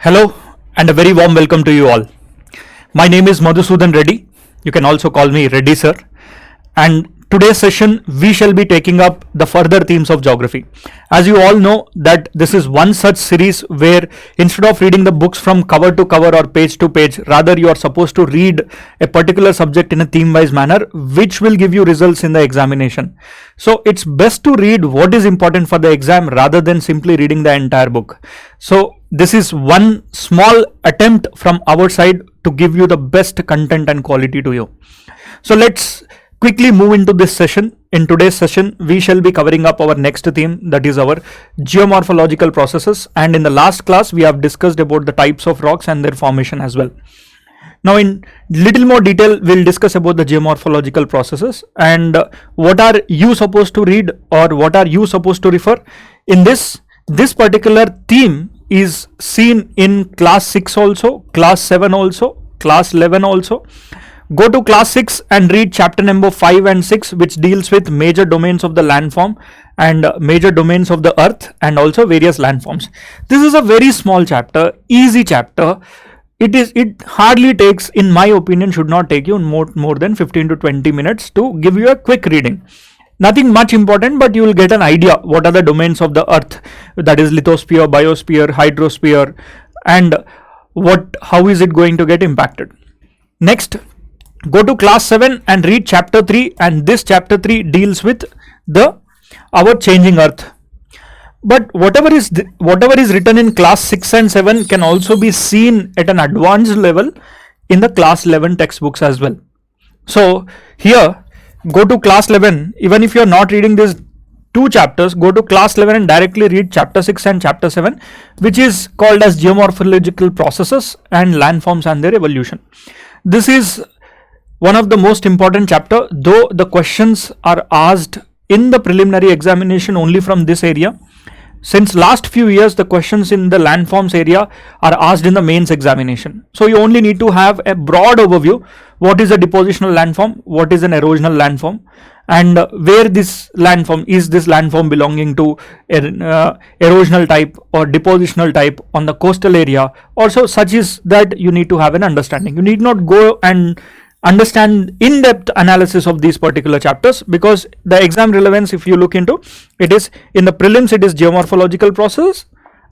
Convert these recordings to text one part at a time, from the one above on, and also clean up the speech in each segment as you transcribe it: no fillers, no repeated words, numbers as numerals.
Hello and a very warm welcome to you all. My name is Madhusudan Reddy. You can also call me Reddy sir. And today's session we shall be taking up the further themes of geography. As you all know that this is one such series where instead of reading the books from cover to cover or page to page, rather you are supposed to read a particular subject in a theme wise manner which will give you results in the examination. So it's best to read what is important for the exam rather than simply reading the entire book. So this is one small attempt from our side to give you the best content and quality to you. So let's quickly move into this session. In today's session, we shall be covering up our next theme, that is our geomorphological processes. And in the last class, we have discussed about the types of rocks and their formation as well. Now in little more detail, we'll discuss about the geomorphological processes and what are you supposed to read or what are you supposed to refer. In this particular theme is seen in class 6 also, class 7 also, class 11 also. Go to class 6 and read chapter number 5 and 6, which deals with major domains of the landform and major domains of the earth and also various landforms. This is a very small chapter, easy chapter. It hardly takes, in my opinion, should not take you more than 15 to 20 minutes to give you a quick reading. Nothing much important, but you will get an idea what are the domains of the earth, that is lithosphere, biosphere, hydrosphere, and how is it going to get impacted. Next, go to class 7 and read chapter 3, and this chapter 3 deals with our changing earth. But whatever is written in class 6 and 7 can also be seen at an advanced level in the class 11 textbooks as well. So here, go to class 11, even if you are not reading these two chapters, go to class 11 and directly read chapter 6 and chapter 7, which is called as geomorphological processes and landforms and their evolution. This is one of the most important chapter, though the questions are asked in the preliminary examination only from this area. Since last few years, the questions in the landforms area are asked in the mains examination. So you only need to have a broad overview. What is a depositional landform? What is an erosional landform? And where this landform belonging to erosional type or depositional type on the coastal area? Also, such is that you need to have an understanding. You need not go and understand in-depth analysis of these particular chapters, because the exam relevance, if you look into it, is in the prelims it is geomorphological process,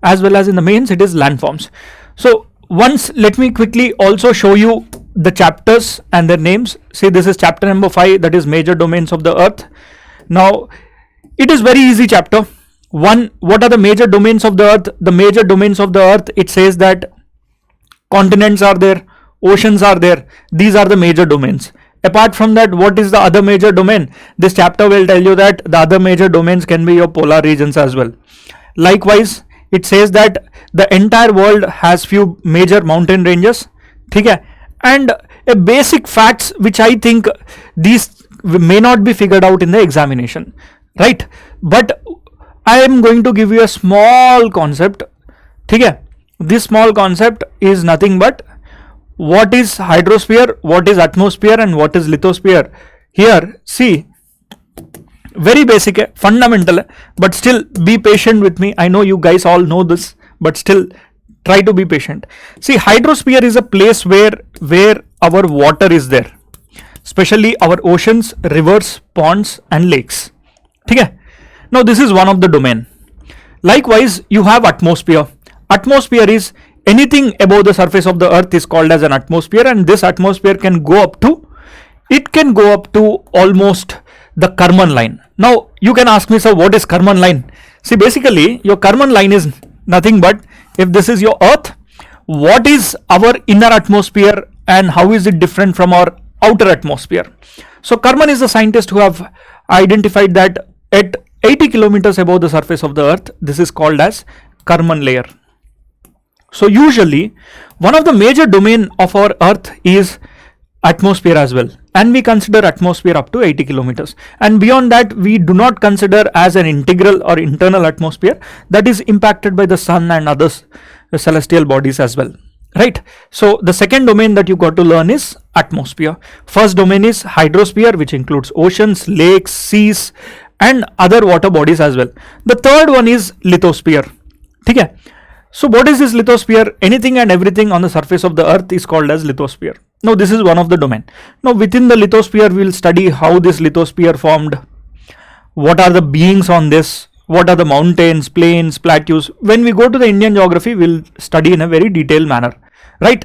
as well as in the mains it is landforms. So let me quickly also show you the chapters and their names. See, this is chapter number 5, that is major domains of the earth. Now it is very easy chapter. One, what are the major domains of the earth? The major domains of the earth, it says that continents are there, oceans are there. These are the major domains. Apart from that, what is the other major domain? This chapter will tell you that the other major domains can be your polar regions as well. Likewise, it says that the entire world has few major mountain ranges. Okay? And a basic facts which I think these may not be figured out in the examination. Right? But I am going to give you a small concept. Okay? This small concept is nothing but what is hydrosphere, what is atmosphere, and what is lithosphere. Here, see, very basic, fundamental, but still be patient with me. I know you guys all know this, but still try to be patient. See, hydrosphere is a place where our water is there, especially our oceans, rivers, ponds, and lakes. Okay? Now this is one of the domain. Likewise, you have atmosphere. Atmosphere is anything above the surface of the earth is called as an atmosphere, and this atmosphere can go up to almost the Karman line. Now you can ask me, sir, what is Karman line? See, basically your Karman line is nothing but, if this is your earth, what is our inner atmosphere and how is it different from our outer atmosphere? So Karman is the scientist who have identified that at 80 kilometers above the surface of the earth, this is called as Karman layer. So usually one of the major domain of our earth is atmosphere as well, and we consider atmosphere up to 80 kilometers, and beyond that we do not consider as an integral or internal atmosphere that is impacted by the sun and other celestial bodies as well. Right? So the second domain that you got to learn is atmosphere. First domain is hydrosphere, which includes oceans, lakes, seas, and other water bodies as well. The third one is lithosphere. Okay? So what is this lithosphere? Anything and everything on the surface of the earth is called as lithosphere. Now this is one of the domain. Now within the lithosphere we will study how this lithosphere formed, what are the beings on this, what are the mountains, plains, plateaus. When we go to the Indian geography, we'll study in a very detailed manner, right?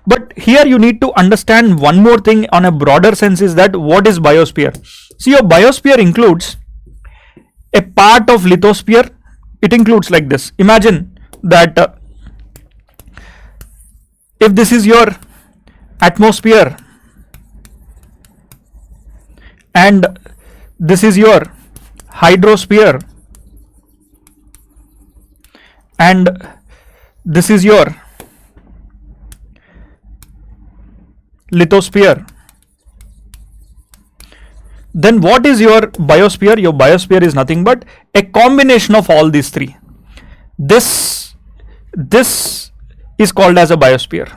But here you need to understand one more thing on a broader sense, is that what is biosphere? See, your biosphere includes a part of lithosphere. It includes like this. Imagine that if this is your atmosphere and this is your hydrosphere and this is your lithosphere, then what is your biosphere? Your biosphere is nothing but a combination of all these three. This is called as a biosphere,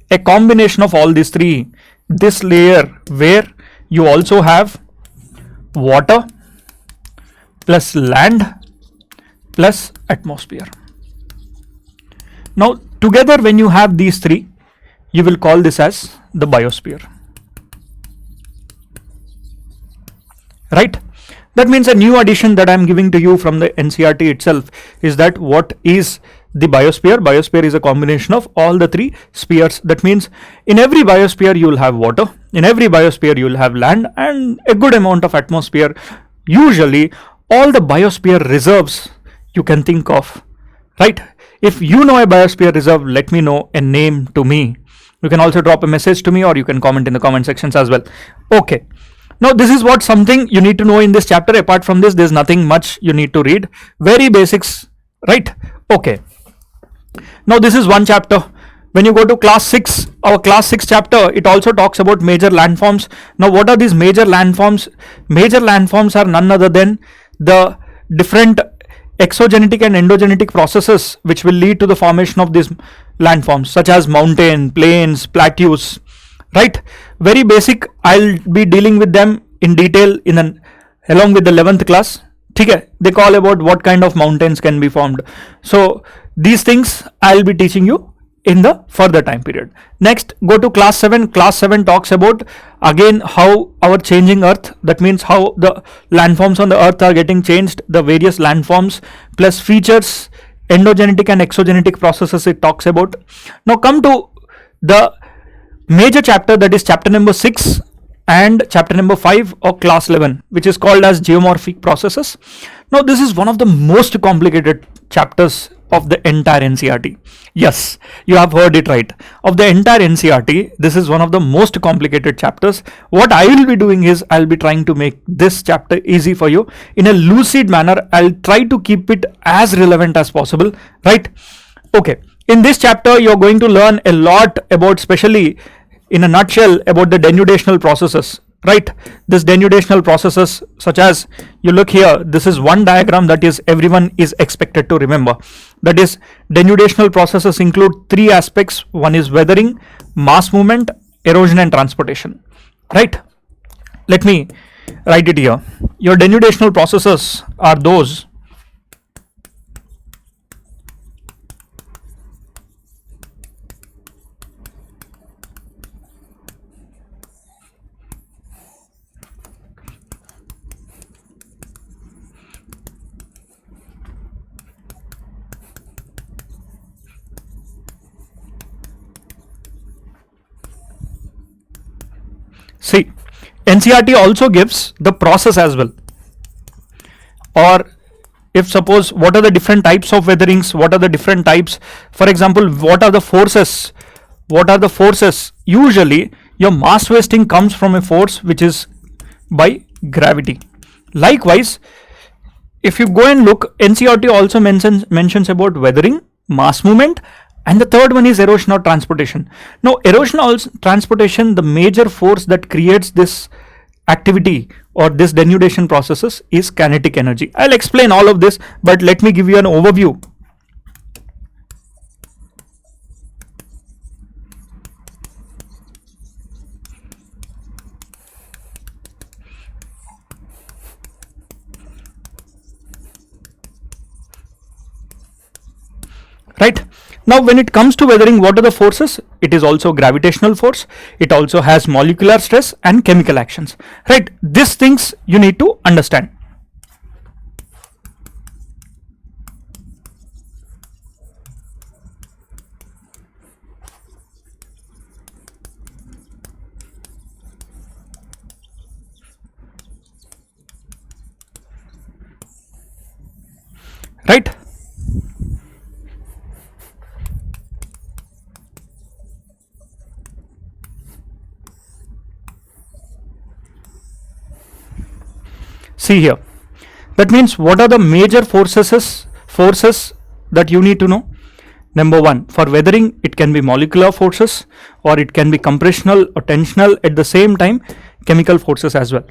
a combination of all these three. This layer where you also have water plus land plus atmosphere. Now together when you have these three, you will call this as the biosphere, right? That means a new addition that I am giving to you from the NCERT itself is that what is the biosphere? Biosphere is a combination of all the three spheres. That means in every biosphere you will have water, in every biosphere you will have land and a good amount of atmosphere. Usually all the biosphere reserves you can think of, right? If you know a biosphere reserve, let me know a name to me. You can also drop a message to me or you can comment in the comment sections as well. Okay. Now this is what something you need to know in this chapter. Apart from this, there's nothing much you need to read. Very basics, right? Okay. Now this is one chapter. When you go to class 6, our class 6 chapter, it also talks about major landforms. Now what are these major landforms? Major landforms are none other than the different exogenic and endogenic processes which will lead to the formation of these landforms, such as mountain, plains, plateaus, right? Very basic. I'll be dealing with them in detail along with the 11th class. Okay, they call about what kind of mountains can be formed. So these things I'll be teaching you in the further time period. Next, go to class 7. Class 7 talks about again how our changing earth, that means how the landforms on the earth are getting changed, the various landforms plus features, endogenic and exogenic processes it talks about. Now come to the major chapter, that is chapter number 6 and chapter number 5 of class 11, which is called as geomorphic processes. Now this is one of the most complicated chapters of the entire NCERT. Yes, you have heard it right. Of the entire NCERT, this is one of the most complicated chapters. What I will be doing is I'll be trying to make this chapter easy for you in a lucid manner. I'll try to keep it as relevant as possible, right? Okay. In this chapter, you're going to learn a lot about, especially in a nutshell, about the denudational processes, right? This denudational processes, such as you look here, this is one diagram that is everyone is expected to remember. That is, denudational processes include three aspects. One is weathering, mass movement, erosion and transportation, right? Let me write it here. Your denudational processes are those See, NCERT also gives the process as well. Or if suppose, what are the different types of weatherings, what are the different types, for example, what are the forces, usually your mass wasting comes from a force which is by gravity. Likewise, if you go and look, NCERT also mentions about weathering, mass movement, and the third one is erosion or transportation. Now erosion or transportation, the major force that creates this activity or this denudation processes is kinetic energy. I'll explain all of this, but let me give you an overview. Right? Now when it comes to weathering, what are the forces? It is also gravitational force, it also has molecular stress and chemical actions, right? These things you need to understand. Right? See here, that means what are the major forces that you need to know? Number one, for weathering, it can be molecular forces, or it can be compressional or tensional, at the same time chemical forces as well,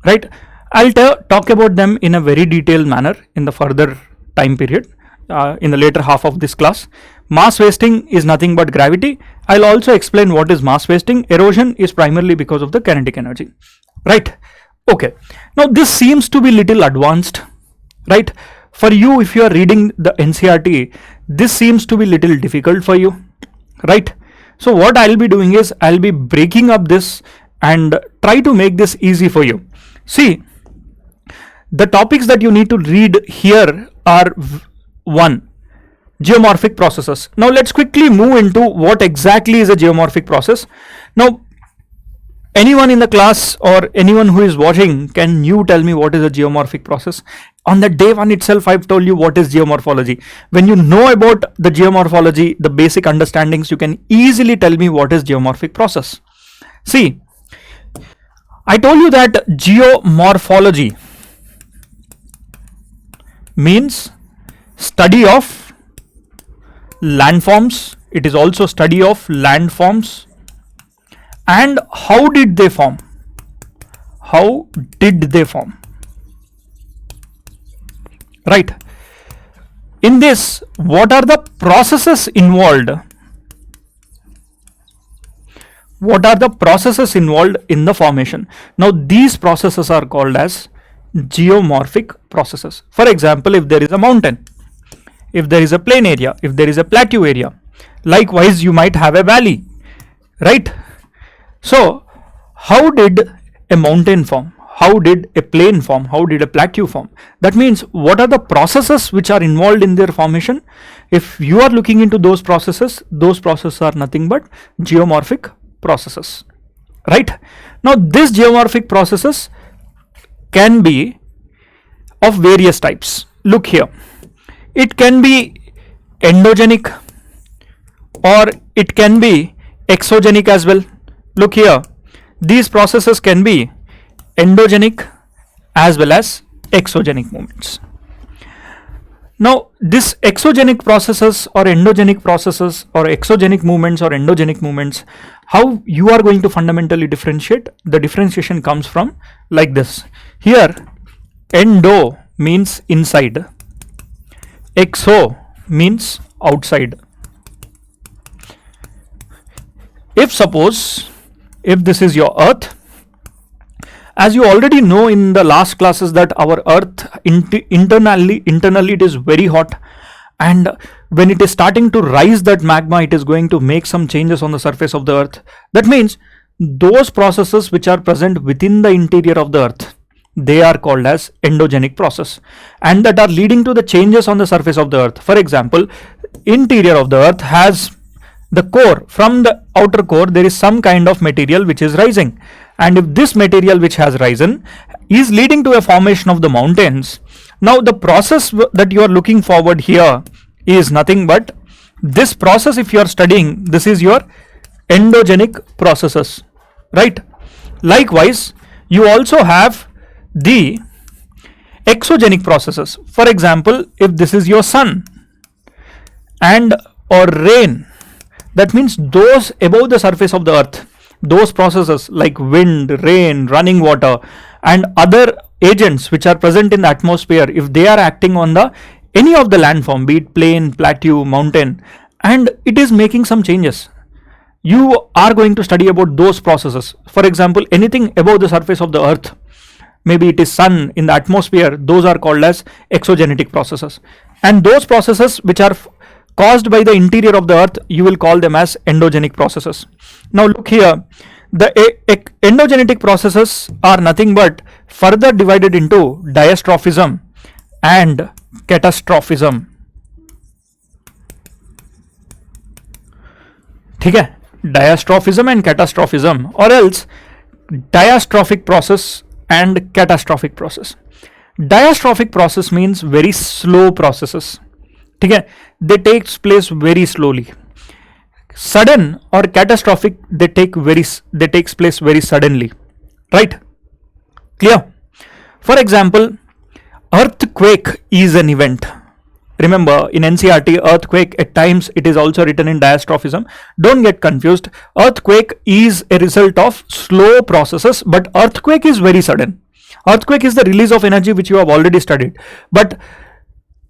right? I'll talk about them in a very detailed manner in the further time period, in the later half of this class. Mass wasting is nothing but gravity. I'll also explain what is mass wasting. Erosion is primarily because of the kinetic energy, right? Okay, now this seems to be little advanced, right? For you, if you are reading the NCERT, this seems to be little difficult for you, right? So what I'll be doing is I'll be breaking up this and try to make this easy for you. See, the topics that you need to read here are: 1. Geomorphic processes. Now let's quickly move into what exactly is a geomorphic process. Now, anyone in the class or anyone who is watching, can you tell me what is a geomorphic process? On the day one itself, I've told you what is geomorphology. When you know about the geomorphology, the basic understandings, you can easily tell me what is geomorphic process. See, I told you that geomorphology means study of landforms. It is also study of landforms. And how did they form? How did they form? Right. In this, what are the processes involved? What are the processes involved in the formation? Now, these processes are called as geomorphic processes. For example, if there is a mountain, if there is a plain area, if there is a plateau area, likewise, you might have a valley, right? So, how did a mountain form? How did a plain form? How did a plateau form? That means, what are the processes which are involved in their formation? If you are looking into those processes are nothing but geomorphic processes, right? Now, these geomorphic processes can be of various types. Look here, it can be endogenic or it can be exogenic as well. Look here, these processes can be endogenic as well as exogenic movements. Now, this exogenic processes or endogenic processes or exogenic movements or endogenic movements, how you are going to fundamentally differentiate? The differentiation comes from like this. Here, endo means inside, exo means outside. If suppose, if this is your earth, as you already know in the last classes that our earth internally it is very hot, and when it is starting to rise that magma, it is going to make some changes on the surface of the earth. That means those processes which are present within the interior of the earth, they are called as endogenic process, and that are leading to the changes on the surface of the earth. For example, interior of the earth has the core. From the outer core there is some kind of material which is rising, and if this material which has risen is leading to a formation of the mountains, now the process that you are looking forward here is nothing but this process. If you are studying, this is your endogenic processes, right? Likewise, you also have the exogenic processes. For example, if this is your sun and or rain, that means those above the surface of the earth, those processes like wind, rain, running water and other agents which are present in the atmosphere, if they are acting on the any of the landform, be it plain, plateau, mountain, and it is making some changes, you are going to study about those processes. For example, anything above the surface of the earth, maybe it is sun in the atmosphere, those are called as exogenic processes. And those processes which are caused by the interior of the earth, you will call them as endogenic processes. Now look here, the endogenic processes are nothing but further divided into diastrophism and catastrophism. ठीक है, diastrophism and catastrophism, or else diastrophic process and catastrophic process. Diastrophic process means very slow processes. ठीक है, they takes place very slowly. Sudden or catastrophic, they takes place very suddenly, right? Clear? For example, earthquake is an event. Remember, in NCERT, earthquake at times it is also written in diastrophism. Don't get confused. Earthquake is a result of slow processes, but earthquake is very sudden. Earthquake is the release of energy which you have already studied. But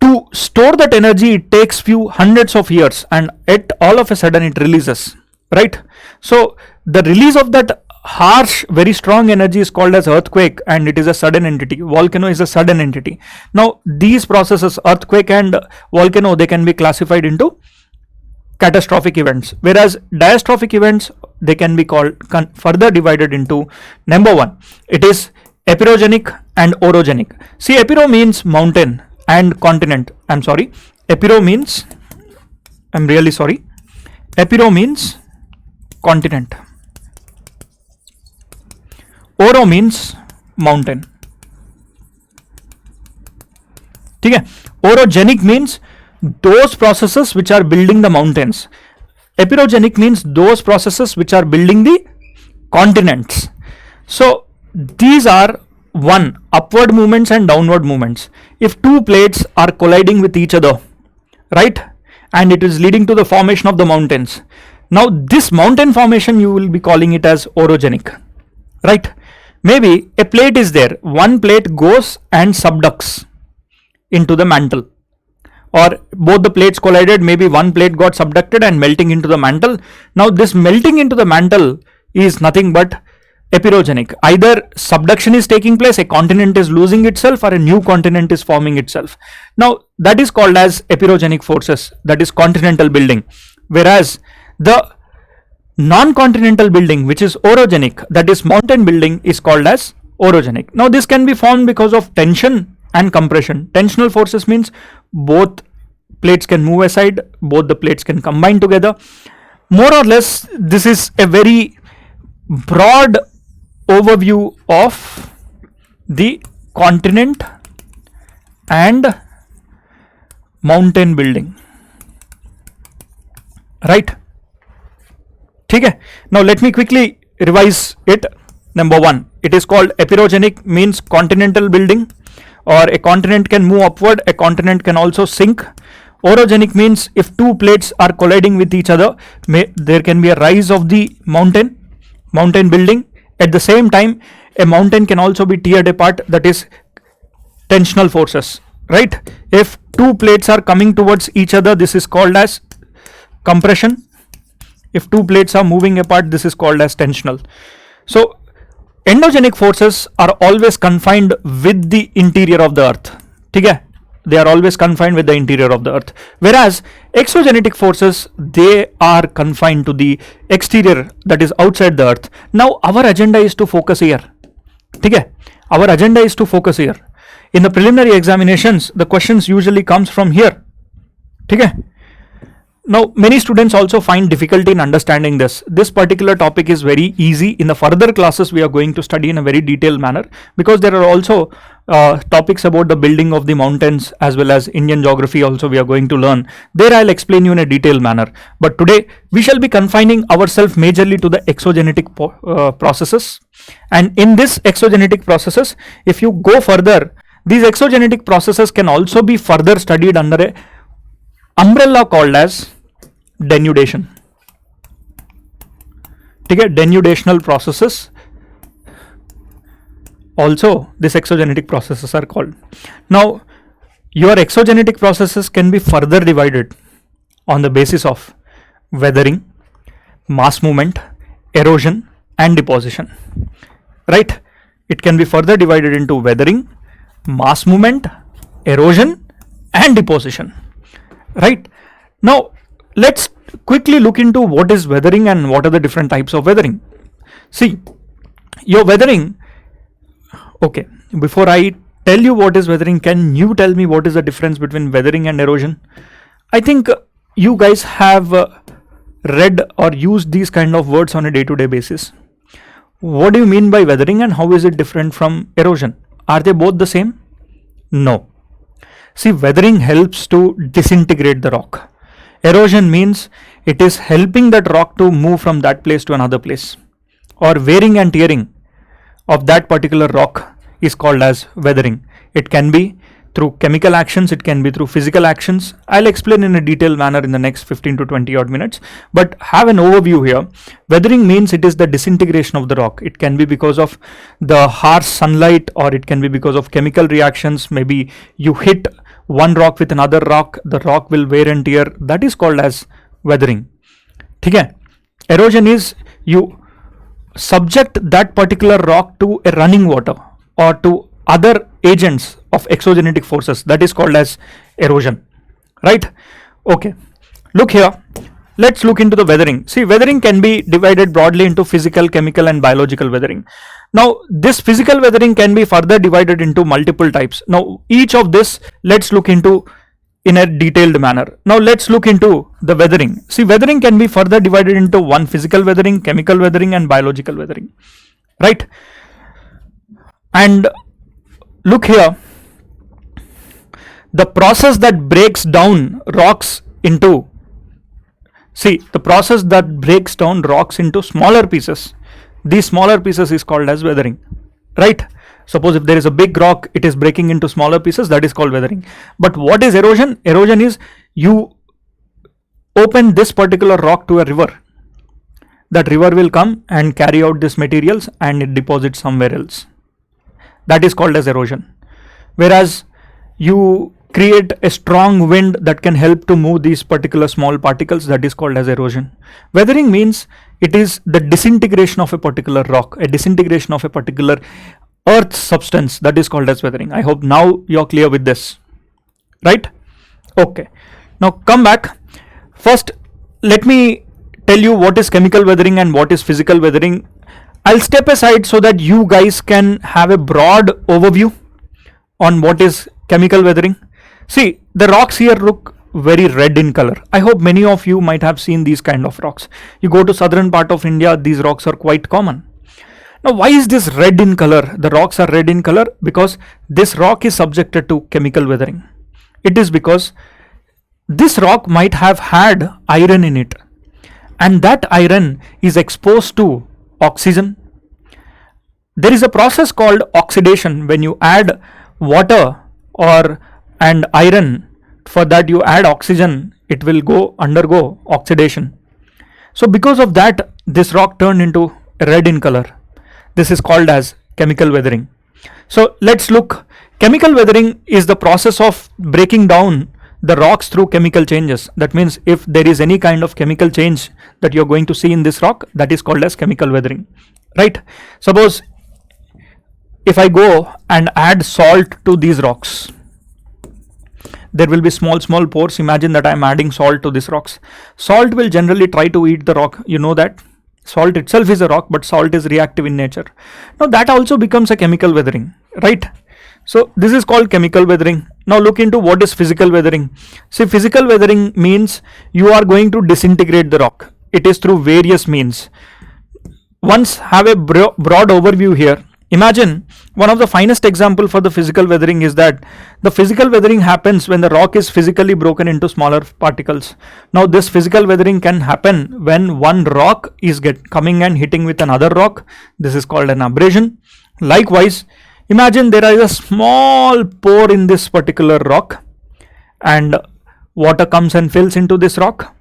to store that energy, it takes few hundreds of years, and at all of a sudden it releases, right? So the release of that harsh, very strong energy is called as earthquake, and it is a sudden entity. Volcano is a sudden entity. Now these processes, earthquake and volcano, they can be classified into catastrophic events, whereas diastrophic events, they can be called further divided into, number one, it is epirogenic and orogenic. See, epiro means mountain and continent. Epiro means continent. Oro means mountain. ठीक है, orogenic means those processes which are building the mountains. Epirogenic means those processes which are building the continents. So these are one, upward movements and downward movements. If two plates are colliding with each other, right, and it is leading to the formation of the mountains. Now this mountain formation, you will be calling it as orogenic, right? Maybe a plate is there, one plate goes and subducts into the mantle, or both the plates collided, maybe one plate got subducted and melting into the mantle. Now this melting into the mantle is nothing but epirogenic. Either subduction is taking place, a continent is losing itself, or a new continent is forming itself. Now that is called as epirogenic forces, that is continental building. Whereas the non-continental building, which is orogenic, that is mountain building, is called as orogenic. Now this can be formed because of tension and compression. Tensional forces means both plates can move aside, both the plates can combine together. More or less, this is a very broad overview of the continent and mountain building, right? ठीक है, now let me quickly revise it. Number one, it is called epirogenic, means continental building, or a continent can move upward, a continent can also sink. Orogenic means if two plates are colliding with each other, there can be a rise of the mountain building. At the same time, a mountain can also be teared apart, that is tensional forces, right? If two plates are coming towards each other, this is called as compression. If two plates are moving apart, this is called as tensional. So endogenic forces are always confined with the interior of the earth. ठीक है, they are always confined with the interior of the earth. Whereas exogenic forces, they are confined to the exterior, that is outside the earth. Now our agenda is to focus here. ठीक है, our agenda is to focus here. In the preliminary examinations, the questions usually comes from here. ठीक है. Now many students also find difficulty in understanding this. This particular topic is very easy. In the further classes, we are going to study in a very detailed manner, because there are also topics about the building of the mountains, as well as Indian geography also we are going to learn. There I'll explain you in a detailed manner. But today we shall be confining ourselves majorly to the exogenic processes. And in this exogenic processes, if you go further, these exogenic processes can also be further studied under a umbrella called as denudation. ठीक है, denudational processes also this exogenic processes are called. Now your exogenic processes can be further divided on the basis of weathering, mass movement, erosion and deposition, right? It can be further divided into weathering, mass movement, erosion and deposition, right? Now let's quickly look into what is weathering and what are the different types of weathering. See, your weathering, okay, before I tell you what is weathering, can you tell me what is the difference between weathering and erosion? I think you guys have read or used these kind of words on a day-to-day basis. What do you mean by weathering and how is it different from erosion? Are they both the same? No. See, weathering helps to disintegrate the rock. Erosion means it is helping that rock to move from that place to another place, or wearing and tearing of that particular rock is called as weathering. It can be through chemical actions, it can be through physical actions. I'll explain in a detailed manner in the next 15 to 20 odd minutes, but have an overview here. Weathering means it is the disintegration of the rock. It can be because of the harsh sunlight, or it can be because of chemical reactions. Maybe you hit one rock with another rock, the rock will wear and tear. That is called as weathering. Okay? Erosion is you subject that particular rock to a running water or to other agents of exogenic forces. That is called as erosion, right? Okay, look here. Let's look into the weathering. See, weathering can be divided broadly into physical, chemical and biological weathering. Now, this physical weathering can be further divided into multiple types. Now, each of this, let's look into in a detailed manner. Now, let's look into the weathering. See, weathering can be further divided into one physical weathering, chemical weathering and biological weathering, right? And look here, the process that breaks down rocks into, see, the process that breaks down rocks into smaller pieces, these smaller pieces is called as weathering, right? Suppose if there is a big rock, it is breaking into smaller pieces, that is called weathering. But what is erosion? Erosion is you open this particular rock to a river. That river will come and carry out these materials and it deposits somewhere else. That is called as erosion. Whereas you create a strong wind that can help to move these particular small particles, that is called as erosion. Weathering means it is the disintegration of a particular rock, a disintegration of a particular earth substance, that is called as weathering. I hope now you're clear with this, right? Okay, now come back. First, let me tell you what is chemical weathering and what is physical weathering. I'll step aside so that you guys can have a broad overview on what is chemical weathering. See, the rocks here look very red in color. I hope many of you might have seen these kind of rocks. You go to southern part of India, these rocks are quite common. Now, why is this red in color? The rocks are red in color because this rock is subjected to chemical weathering. It is because this rock might have had iron in it, and that iron is exposed to oxygen. There is a process called oxidation. When you add water and iron, for that you add oxygen, it will undergo oxidation. So because of that, this rock turned into red in color. This is called as chemical weathering. So let's look. Chemical weathering is the process of breaking down the rocks through chemical changes. That means if there is any kind of chemical change that you're going to see in this rock, that is called as chemical weathering, right? Suppose if I go and add salt to these rocks, there will be small pores. Imagine that I'm adding salt to these rocks. Salt will generally try to eat the rock. You know that salt itself is a rock, but salt is reactive in nature. Now that also becomes a chemical weathering, right? So this is called chemical weathering. Now look into what is physical weathering. See, physical weathering means you are going to disintegrate the rock. It is through various means. Once have a broad overview here. Imagine one of the finest example for the physical weathering is that the physical weathering happens when the rock is physically broken into smaller particles. Now this physical weathering can happen when one rock is coming and hitting with another rock. This is called an abrasion. Likewise, imagine there is a small pore in this particular rock and water comes and fills into this rock.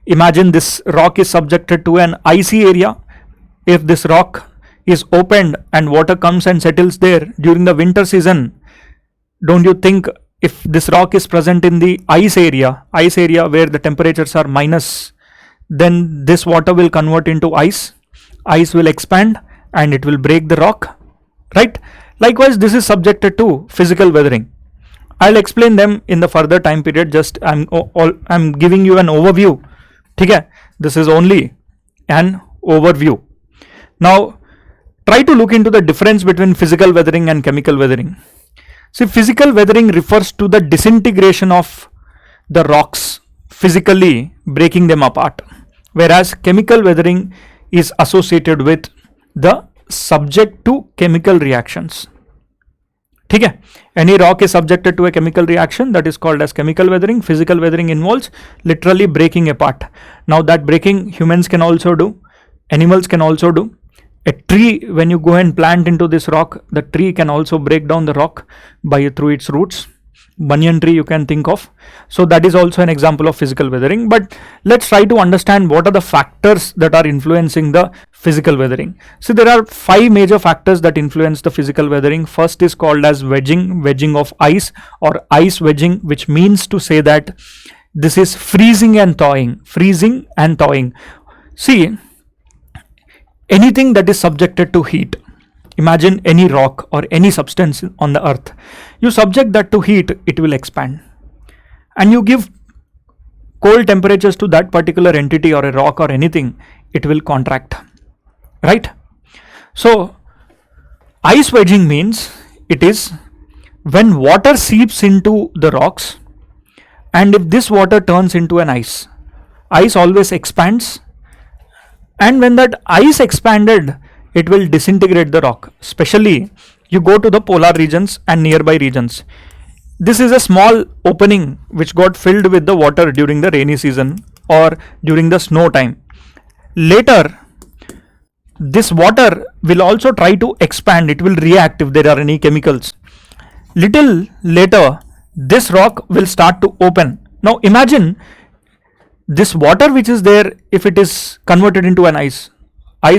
Imagine this rock is subjected to an icy area. If this rock is opened and water comes and settles there during the winter season, don't you think if this rock is present in the ice area where the temperatures are minus, then this water will convert into ice will expand and it will break the rock, right? Likewise, this is subjected to physical weathering. I'll explain them in the further time period. Just I'm giving you an overview. Okay, this is only an overview. Now try to look into the difference between physical weathering and chemical weathering. See, physical weathering refers to the disintegration of the rocks, physically breaking them apart, whereas chemical weathering is associated with the subject to chemical reactions. Okay, any rock is subjected to a chemical reaction, that is called as chemical weathering. Physical weathering involves literally breaking apart. Now that breaking humans can also do, animals can also do. A tree, when you go and plant into this rock, the tree can also break down the rock through its roots. Banyan tree you can think of. So that is also an example of physical weathering. But let's try to understand what are the factors that are influencing the physical weathering. So there are 5 major factors that influence the physical weathering. First is called as wedging of ice, or ice wedging, which means to say that this is freezing and thawing. See, anything that is subjected to heat, imagine any rock or any substance on the earth, you subject that to heat, it will expand, and you give cold temperatures to that particular entity or a rock or anything, it will contract, right? So ice wedging means it is when water seeps into the rocks, and if this water turns into an ice always expands, and when that ice expanded, it will disintegrate the rock. Especially you go to the polar regions and nearby regions. This is a small opening which got filled with the water during the rainy season or during the snow time. Later, this water will also try to expand. It will react if there are any chemicals. Little later, this rock will start to open. Now imagine this water which is there, if it is converted into an ice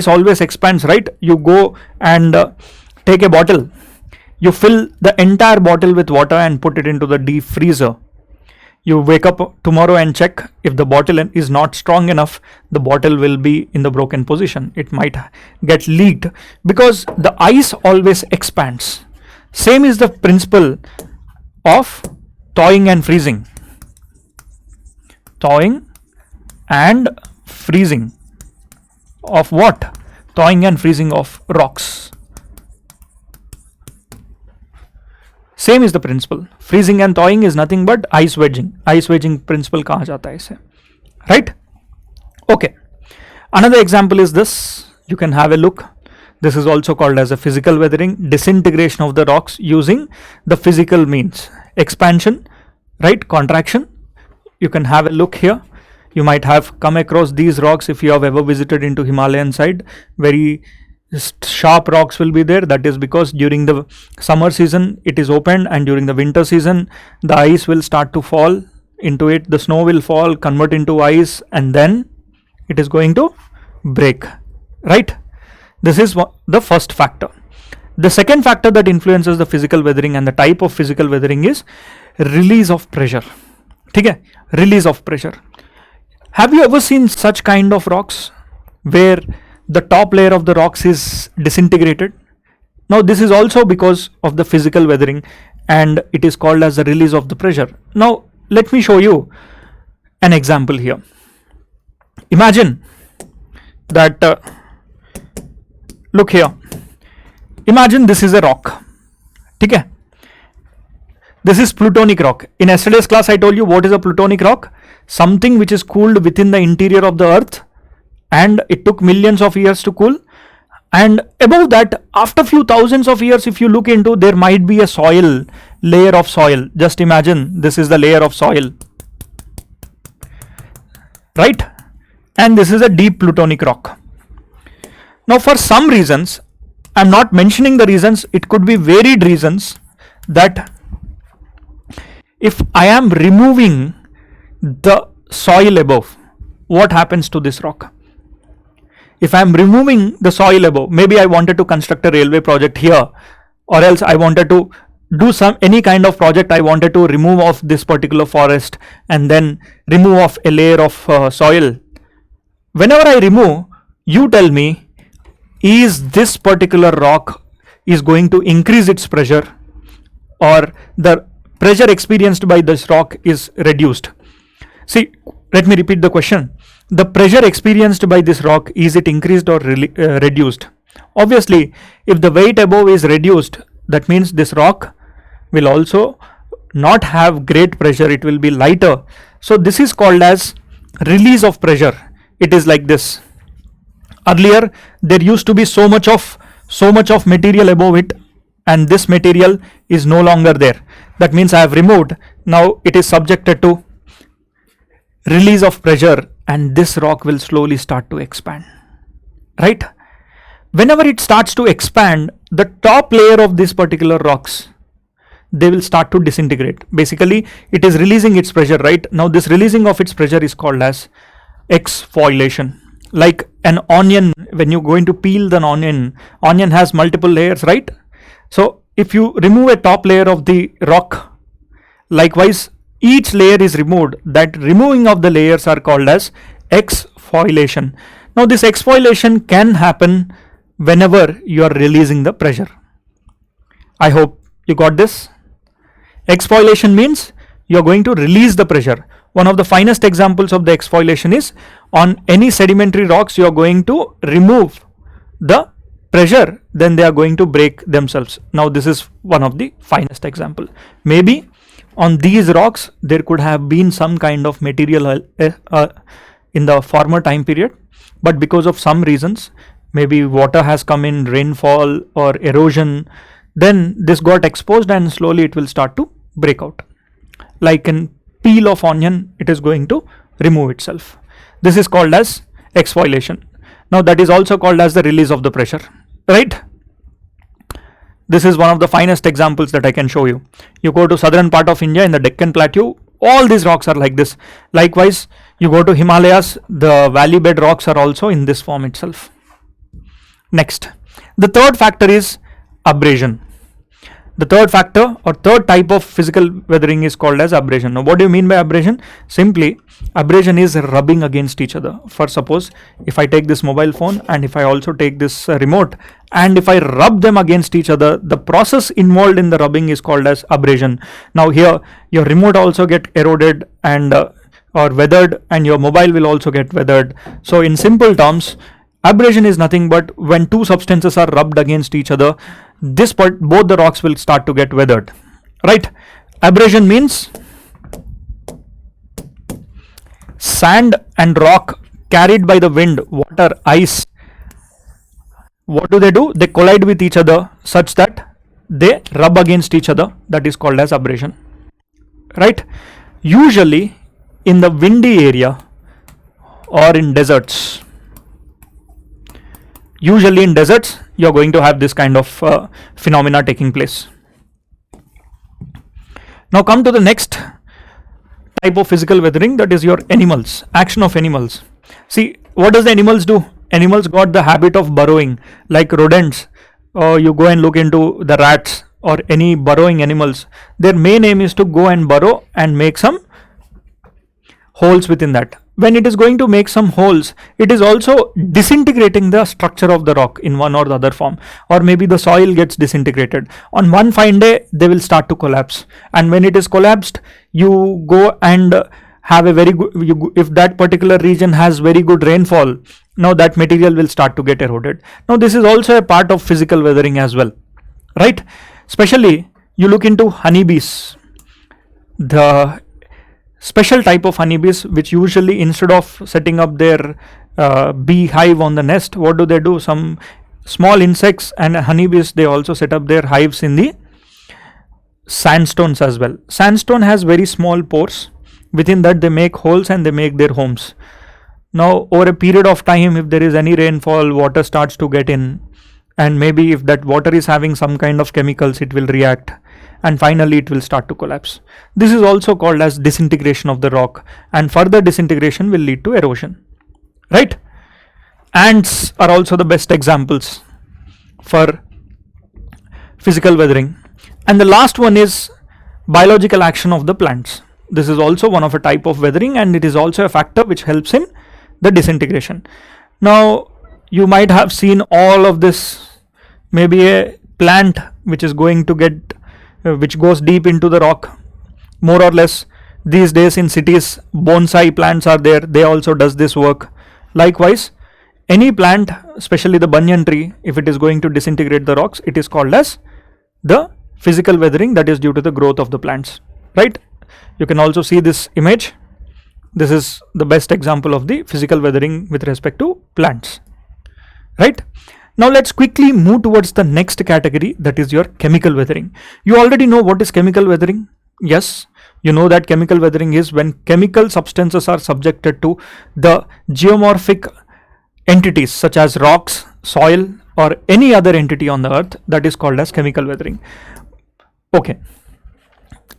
always expands, right? You go and take a bottle, you fill the entire bottle with water and put it into the deep freezer. You wake up tomorrow and check, if the bottle is not strong enough, the bottle will be in the broken position. It might get leaked because the ice always expands. Same is the principle of thawing and freezing. Thawing and freezing of what? Thawing and freezing of rocks. Same is the principle. Freezing and thawing is nothing but ice wedging. Ice wedging principle kaha jata hai ise, right? Okay. Another example is this. You can have a look. This is also called as a physical weathering, disintegration of the rocks using the physical means. Expansion, right? Contraction. You can have a look here. You might have come across these rocks if you have ever visited into Himalayan side. Very sharp rocks will be there. That is because during the summer season it is opened, and during the winter season the ice will start to fall into it. The snow will fall, convert into ice, and then it is going to break, right? This is the first factor. The second factor that influences the physical weathering and the type of physical weathering is release of pressure. Okay? Release of pressure. Have you ever seen such kind of rocks where the top layer of the rocks is disintegrated? Now this is also because of the physical weathering, and it is called as the release of the pressure. Now let me show you an example here. Imagine that look here. Imagine this is a rock. Okay? This is plutonic rock. In yesterday's class I told you what is a plutonic rock. Something which is cooled within the interior of the earth, and it took millions of years to cool, and above that, after few thousands of years, if you look into, there might be a soil, layer of soil. Just imagine this is the layer of soil, right? And this is a deep plutonic rock. Now for some reasons, I'm not mentioning the reasons, it could be varied reasons, that if I am removing the soil above, what happens to this rock? If I am removing the soil above, maybe I wanted to construct a railway project here, or else I wanted to do any kind of project, I wanted to remove off this particular forest and then remove off a layer of soil. Whenever I remove, you tell me, is this particular rock is going to increase its pressure, or the pressure experienced by this rock is reduced. See, let me repeat the question. The pressure experienced by this rock, is it increased or reduced? Obviously, if the weight above is reduced, that means this rock will also not have great pressure, it will be lighter. So this is called as release of pressure. It is like this. Earlier there used to be so much of material above it, and this material is no longer there. That means I have removed. Now it is subjected to release of pressure, and this rock will slowly start to expand, right? Whenever it starts to expand, the top layer of this particular rocks, they will start to disintegrate. Basically it is releasing its pressure, right? Now this releasing of its pressure is called as exfoliation. Like an onion, when you're going to peel the onion has multiple layers, right? So if you remove a top layer of the rock, likewise each layer is removed. That removing of the layers are called as exfoliation. Now this exfoliation can happen whenever you are releasing the pressure. I hope you got this. Exfoliation means you are going to release the pressure. One of the finest examples of the exfoliation is on any sedimentary rocks, you are going to remove the pressure, then they are going to break themselves. Now this is one of the finest example. Maybe on these rocks there could have been some kind of material in the former time period, but because of some reasons, maybe water has come in, rainfall or erosion, then this got exposed and slowly it will start to break out. Like in peel of onion, it is going to remove itself. This is called as exfoliation. Now that is also called as the release of the pressure, right? This is one of the finest examples that I can show you. You go to southern part of India in the Deccan Plateau, all these rocks are like this. Likewise, you go to Himalayas, the valley bed rocks are also in this form itself. Next, the third factor is abrasion. The third factor or third type of physical weathering is called as abrasion. Now what do you mean by abrasion? Simply, abrasion is rubbing against each other. For suppose if I take this mobile phone and if I also take this remote, and if I rub them against each other, the process involved in the rubbing is called as abrasion. Now here your remote also get eroded and or weathered, and your mobile will also get weathered. So in simple terms, abrasion is nothing but when two substances are rubbed against each other, both the rocks will start to get weathered, right? Abrasion means sand and rock carried by the wind, water, ice. What do? They collide with each other such that they rub against each other. That is called as abrasion, right? Usually in the windy area or in deserts, usually in deserts, you're going to have this kind of phenomena taking place. Now come to the next type of physical weathering, that is your animals, action of animals. See, what does the animals do? Animals got the habit of burrowing, like rodents. You go and look into the rats or any burrowing animals. Their main aim is to go and burrow and make some holes within that. When it is going to make some holes, it is also disintegrating the structure of the rock in one or the other form, or maybe the soil gets disintegrated. On one fine day, they will start to collapse, and when it is collapsed, you go and have a very good, if that particular region has very good rainfall, now that material will start to get eroded. Now this is also a part of physical weathering as well, right? Especially you look into honeybees, the special type of honeybees, which usually instead of setting up their beehive on the nest, what do? Some small insects and honeybees, they also set up their hives in the sandstones as well. Sandstone has very small pores. Within that they make holes and they make their homes. Now over a period of time, if there is any rainfall, water starts to get in, and maybe if that water is having some kind of chemicals, it will react, and finally it will start to collapse. This is also called as disintegration of the rock, and further disintegration will lead to erosion, right? Ants are also the best examples for physical weathering. And the last one is biological action of the plants. This is also one of a type of weathering, and it is also a factor which helps in the disintegration. Now you might have seen all of this, maybe a plant which is going to get which goes deep into the rock, more or less. These days in cities, bonsai plants are there, they also does this work. Likewise, any plant, especially the banyan tree, if it is going to disintegrate the rocks, it is called as the physical weathering, that is due to the growth of the plants, right? You can also see this image. This is the best example of the physical weathering with respect to plants, right? Now let's quickly move towards the next category, that is your chemical weathering. You already know what is chemical weathering. Yes, you know that chemical weathering is when chemical substances are subjected to the geomorphic entities such as rocks, soil, or any other entity on the earth, that is called as chemical weathering. Okay,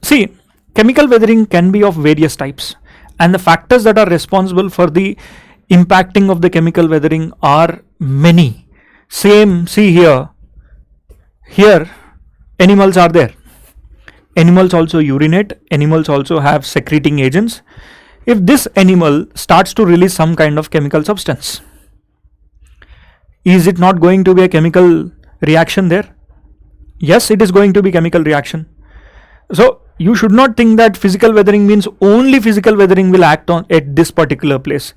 see, chemical weathering can be of various types, and the factors that are responsible for the impacting of the chemical weathering are many. Same, see here animals are there. Animals also urinate, animals also have secreting agents. If this animal starts to release some kind of chemical substance, is it not going to be a chemical reaction there? Yes, it is going to be chemical reaction. So you should not think that physical weathering means only physical weathering will act on at this particular place.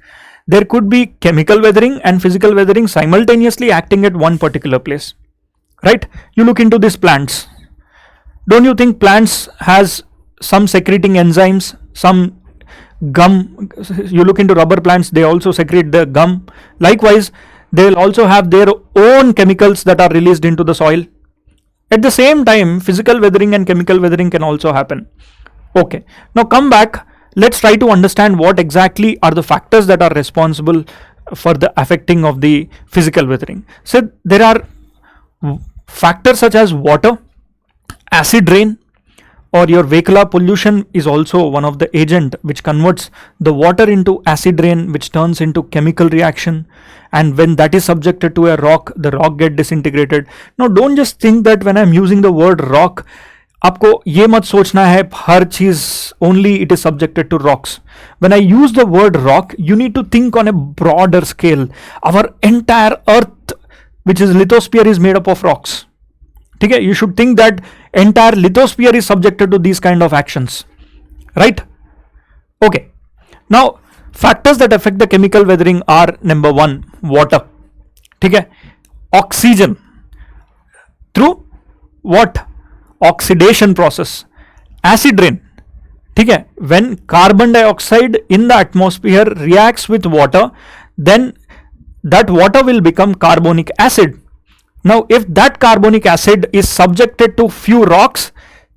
There could be chemical weathering and physical weathering simultaneously acting at one particular place, right? You look into these plants. Don't you think plants has some secreting enzymes, some gum? You look into rubber plants, they also secrete the gum. Likewise, they will also have their own chemicals that are released into the soil. At the same time, physical weathering and chemical weathering can also happen. Okay, now come back. Let's try to understand what exactly are the factors that are responsible for the affecting of the physical weathering. So there are factors such as water, acid rain, or your vehicular pollution is also one of the agent which converts the water into acid rain, which turns into chemical reaction, and when that is subjected to a rock, the rock get disintegrated. Now don't just think that when I'm using the word rock, आपको ये मत सोचना है हर चीज only it is subjected to rocks. When I use the word rock, you need to think on a broader scale. Our entire earth, which is lithosphere, is made up of rocks. Okay, you should think that entire lithosphere is subjected to these kind of actions, right? Okay, now factors that affect the chemical weathering are: number one, water. Okay, oxygen through what? Oxidation process. Acid rain. Okay, when carbon dioxide in the atmosphere reacts with water, then that water will become carbonic acid. Now, if that carbonic acid is subjected to few rocks,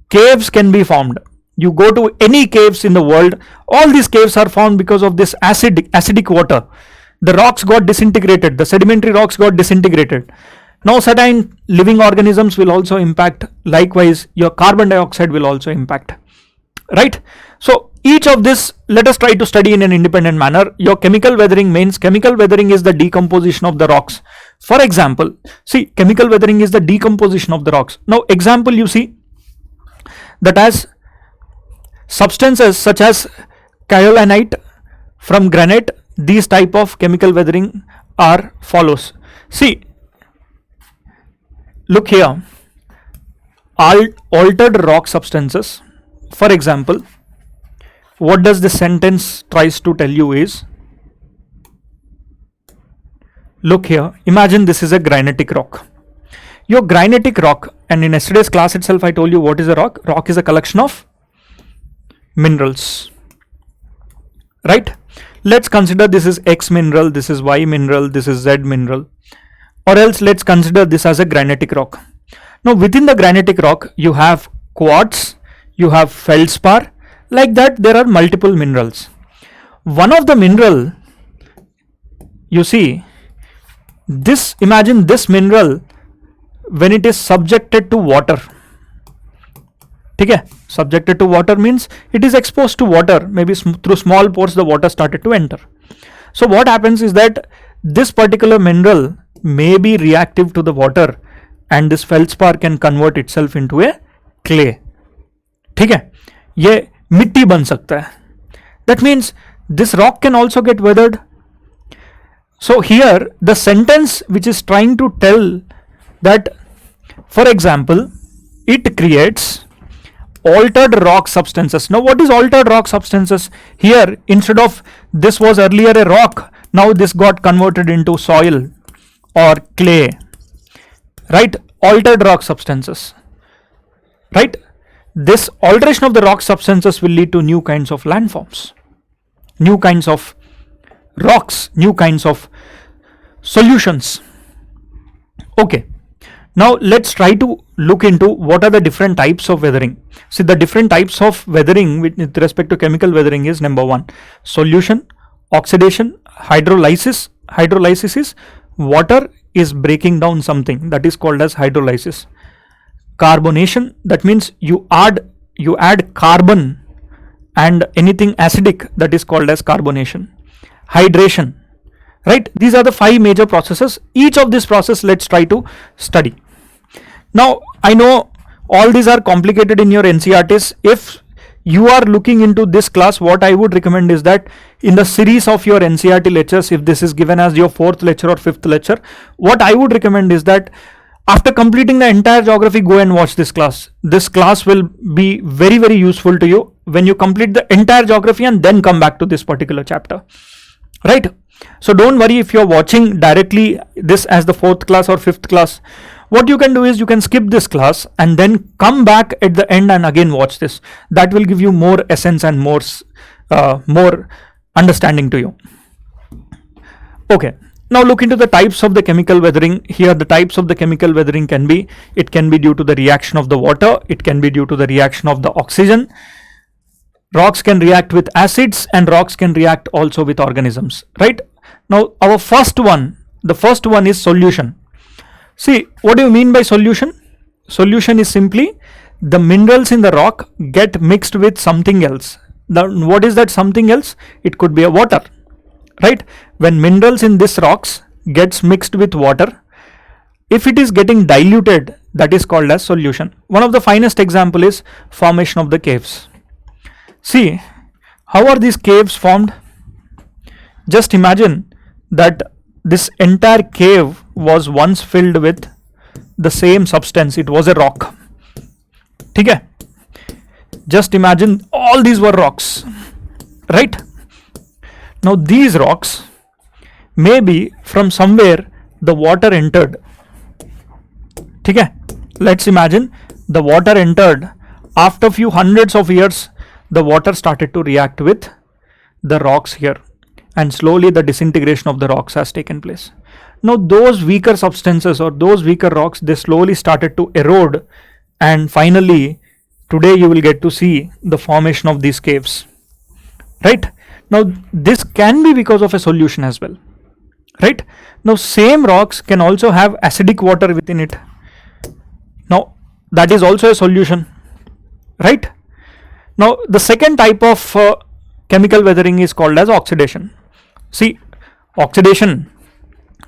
caves can be formed. You go to any caves in the world, all these caves are formed because of this acidic water. The rocks got disintegrated, the sedimentary rocks got disintegrated. Now, certain living organisms will also impact. Likewise, your carbon dioxide will also impact, right? So, each of this, let us try to study in an independent manner. Your chemical weathering means chemical weathering is the decomposition of the rocks. For example, see, chemical weathering is the decomposition of the rocks. Now, example, you see that as substances such as kaolinite from granite, these type of chemical weathering are follows. See, look here, altered rock substances. For example, what does the sentence tries to tell you is, look here, imagine this is a granitic rock. Your granitic rock, and in yesterday's class itself I told you what is a rock. Rock is a collection of minerals, right? Let's consider this is X mineral, this is Y mineral, this is Z mineral, or else let's consider this as a granitic rock. Now within the granitic rock you have quartz, you have feldspar. Like that, there are multiple minerals. One of the mineral, you see, this, imagine this mineral when it is subjected to water. Okay, subjected to water means it is exposed to water. Maybe through small pores the water started to enter. So what happens is that this particular mineral may be reactive to the water, and this feldspar can convert itself into a clay. ठीक है, ये मिट्टी बन सकता है. That means this rock can also get weathered. So here the sentence which is trying to tell that, for example, it creates altered rock substances. Now what is altered rock substances? Here, instead of this was earlier a rock, now this got converted into soil or clay, right? Altered rock substances, right? This alteration of the rock substances will lead to new kinds of landforms, new kinds of rocks, new kinds of solutions. Okay, now let's try to look into what are the different types of weathering. See, the different types of weathering with respect to chemical weathering is: number one, solution, oxidation, hydrolysis. Hydrolysis is water is breaking down something, that is called as hydrolysis. Carbonation, that means you add carbon and anything acidic, that is called as carbonation. Hydration, right? These are the 5 major processes. Each of this process let's try to study. Now I know all these are complicated in your NCERTs. If you are looking into this class, what I would recommend is that in the series of your NCERT lectures, if this is given as your 4th lecture or 5th lecture, what I would recommend is that after completing the entire geography, go and watch this class. This class will be very, very useful to you when you complete the entire geography and then come back to this particular chapter, right? So don't worry if you're watching directly this as the 4th class or 5th class. What you can do is you can skip this class and then come back at the end and again watch this. That will give you more essence and more understanding to you. Okay. Now look into the types of the chemical weathering. Here the types of the chemical weathering can be, it can be due to the reaction of the water, it can be due to the reaction of the oxygen. Rocks can react with acids and rocks can react also with organisms, right? Now our first one, the first one is solution. See, what do you mean by solution? Solution is simply the minerals in the rock get mixed with something else. What is that something else? It could be a water, right? When minerals in this rocks gets mixed with water, if it is getting diluted, that is called as solution. One of the finest example is formation of the caves. See, how are these caves formed? Just imagine that this entire cave was once filled with the same substance. It was a rock. Okay? Just imagine all these were rocks, right? Now these rocks, maybe from somewhere the water entered. Okay? Let's imagine the water entered. After few hundreds of years, the water started to react with the rocks here, and slowly the disintegration of the rocks has taken place. Now those weaker substances or those weaker rocks, they slowly started to erode, and finally today you will get to see the formation of these caves, right? Now this can be because of a solution as well, right? Now same rocks can also have acidic water within it. Now that is also a solution, right? Now the second type of chemical weathering is called as oxidation. See, oxidation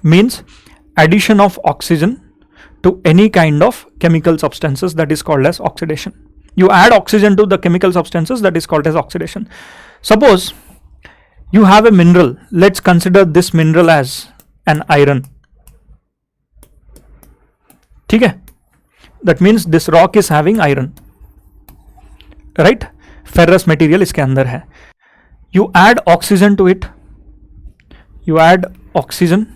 means addition of oxygen to any kind of chemical substances, that is called as oxidation. You add oxygen to the chemical substances, that is called as oxidation. Suppose you have a mineral. Let's consider this mineral as an iron. Okay? That means this rock is having iron, right? Ferrous material इसके अंदर है. You add oxygen to it. You add oxygen,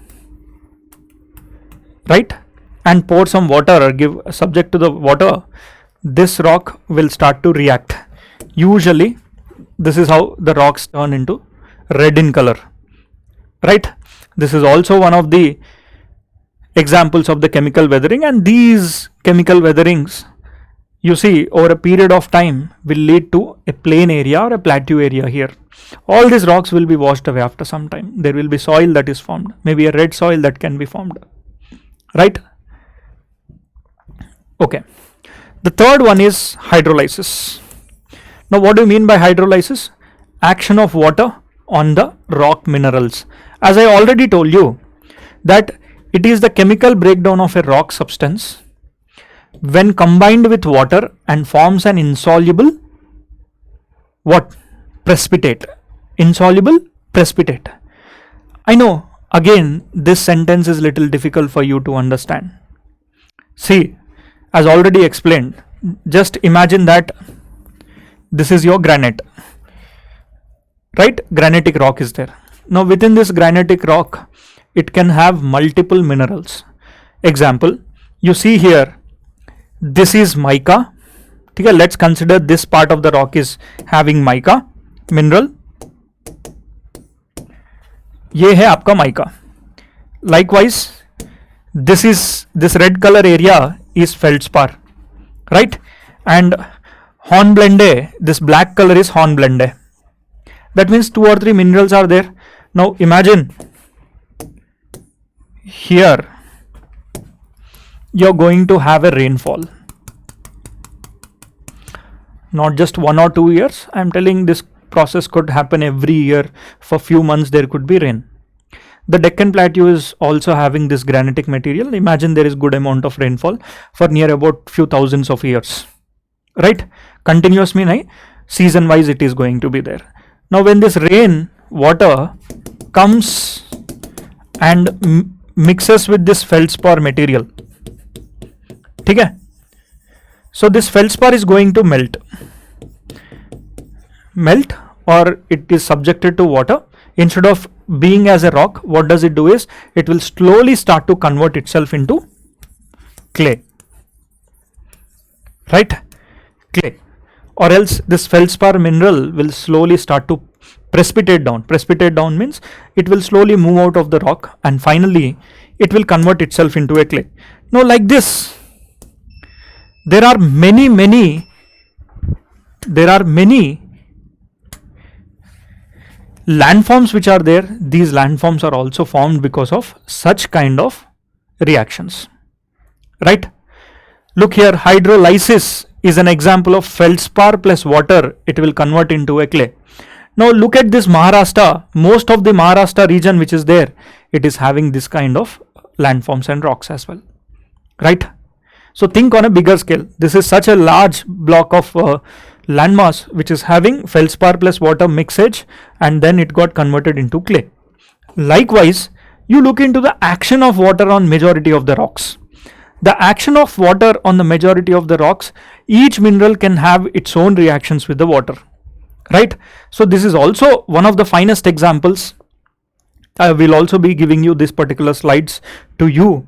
right? And pour some water or give subject to the water. This rock will start to react. Usually, this is how the rocks turn into red in color, right? This is also one of the examples of the chemical weathering, and these chemical weatherings, you see, over a period of time will lead to a plain area or a plateau area here. All these rocks will be washed away after some time. There will be soil that is formed, maybe a red soil that can be formed, right? Okay. The third one is hydrolysis. Now what do you mean by hydrolysis? Action of water on the rock minerals. As I already told you that it is the chemical breakdown of a rock substance when combined with water and forms an insoluble what? Precipitate. Insoluble precipitate. I know, again, this sentence is little difficult for you to understand. See, as already explained, just imagine that This is your granite, right? Granitic rock is there. Now within this granitic rock, it can have multiple minerals. Example, you see here, this is mica. Okay, let's consider this part of the rock is having mica mineral. ये है आपका mica. Likewise, this red color area is feldspar, right? And hornblende, this black color is hornblende. That means 2 or 3 minerals are there. Now imagine here you're going to have a rainfall. Not just 1 or 2 years. I'm telling this process could happen every year. For few months there could be rain. The Deccan Plateau is also having this granitic material. Imagine there is good amount of rainfall for near about few thousands of years, right? Continuous mean season wise it is going to be there. Now when this rain water comes and mixes with this feldspar material, okay? So this feldspar is going to melt or it is subjected to water. Instead of being as a rock, what does it do is it will slowly start to convert itself into clay, right? Clay, or else this feldspar mineral will slowly start to precipitate down. Precipitate down means it will slowly move out of the rock and finally it will convert itself into a clay. Now like this, there are many landforms which are there. These landforms are also formed because of such kind of reactions, right? Look here, hydrolysis is an example of feldspar plus water, it will convert into a clay. Now look at this Maharashtra, most of the Maharashtra region which is there, it is having this kind of landforms and rocks as well, right? So think on a bigger scale. This is such a large block of landmass which is having feldspar plus water mixage and then it got converted into clay. Likewise, you look into the action of water on majority of the rocks. The action of water on the majority of the rocks, each mineral can have its own reactions with the water, right? So this is also one of the finest examples. I will also be giving you this particular slides to you.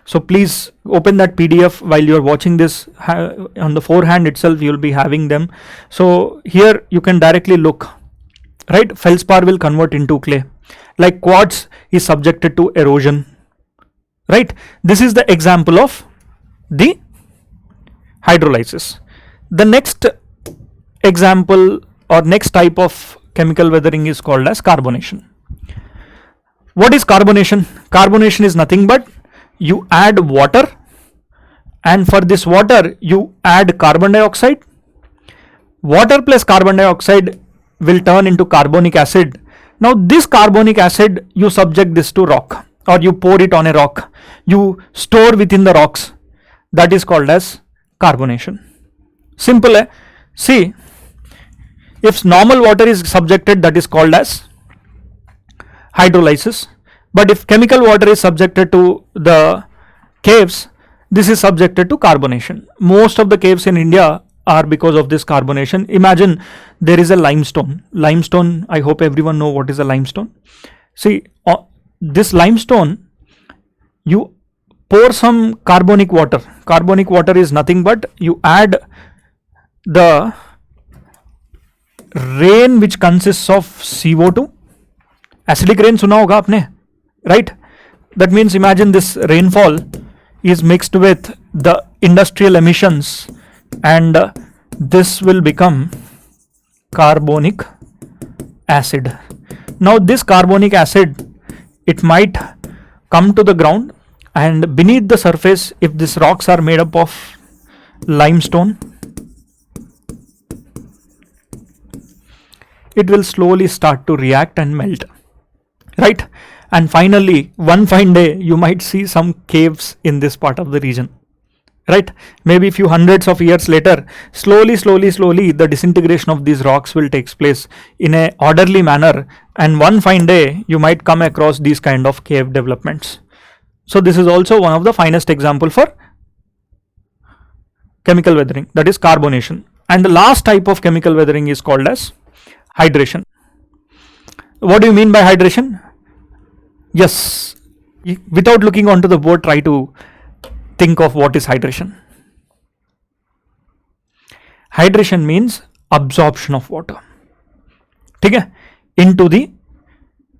So please open that PDF while you are watching this. On the forehand itself you will be having them. So here you can directly look, right? Feldspar will convert into clay. Like quartz is subjected to erosion, right? This is the example of the hydrolysis. The next example or next type of chemical weathering is called as carbonation. What is carbonation? Carbonation is nothing but you add water and for this water you add carbon dioxide. Water plus carbon dioxide will turn into carbonic acid. Now this carbonic acid you subject this to rock or you pour it on a rock, you store within the rocks. That is called as carbonation. Simple, eh? See, if normal water is subjected, that is called as hydrolysis. But if chemical water is subjected to the caves, this is subjected to carbonation. Most of the caves in India are because of this carbonation. Imagine there is a limestone. Limestone, I hope everyone know what is a limestone. See, this limestone, you pour some carbonic water. Carbonic water is nothing but you add the rain which consists of CO2. Acidic rain सुना होगा आपने, right? That means imagine this rainfall is mixed with the industrial emissions and this will become carbonic acid. Now this carbonic acid, it might come to the ground and beneath the surface, if these rocks are made up of limestone, it will slowly start to react and melt, right? And finally, one fine day, you might see some caves in this part of the region, right? Maybe a few hundreds of years later, slowly, the disintegration of these rocks will take place in a orderly manner. And one fine day, you might come across these kind of cave developments. So this is also one of the finest example for chemical weathering, that is carbonation. And the last type of chemical weathering is called as hydration. What do you mean by hydration? Yes, without looking onto the board, try to think of what is hydration. Hydration means absorption of water, okay, into the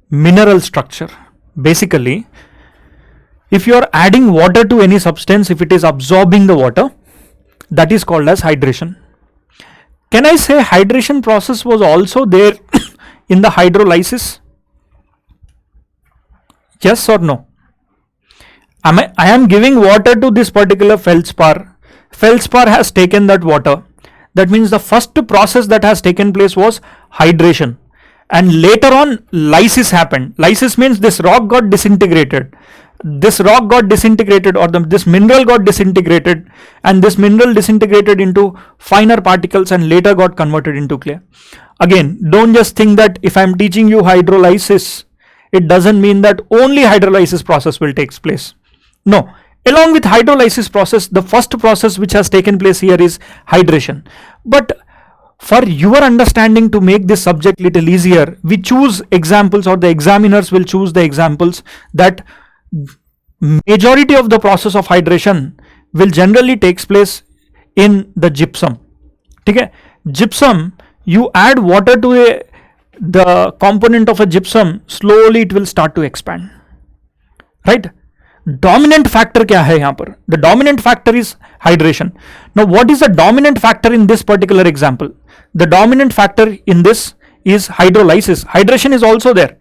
mineral structure. Basically, if you are adding water to any substance, if it is absorbing the water, that is called as hydration. Can I say hydration process was also there in the hydrolysis? Yes or no? I am giving water to this particular feldspar. Feldspar has taken that water. That means the first process that has taken place was hydration. And later on, lysis happened. Lysis means this rock got disintegrated. This rock got disintegrated, or this mineral got disintegrated, and this mineral disintegrated into finer particles and later got converted into clay. Again, don't just think that if I am teaching you hydrolysis, it doesn't mean that only hydrolysis process will take place. No, along with hydrolysis process, the first process which has taken place here is hydration. But for your understanding, to make this subject little easier, we choose examples, or the examiners will choose the examples that majority of the process of hydration will generally takes place in the gypsum. Okay? Gypsum, you add water to the component of a gypsum, slowly it will start to expand. Right? Dominant factor kya hai yahan par? The dominant factor is hydration. Now, what is the dominant factor in this particular example? The dominant factor in this is hydrolysis. Hydration is also there,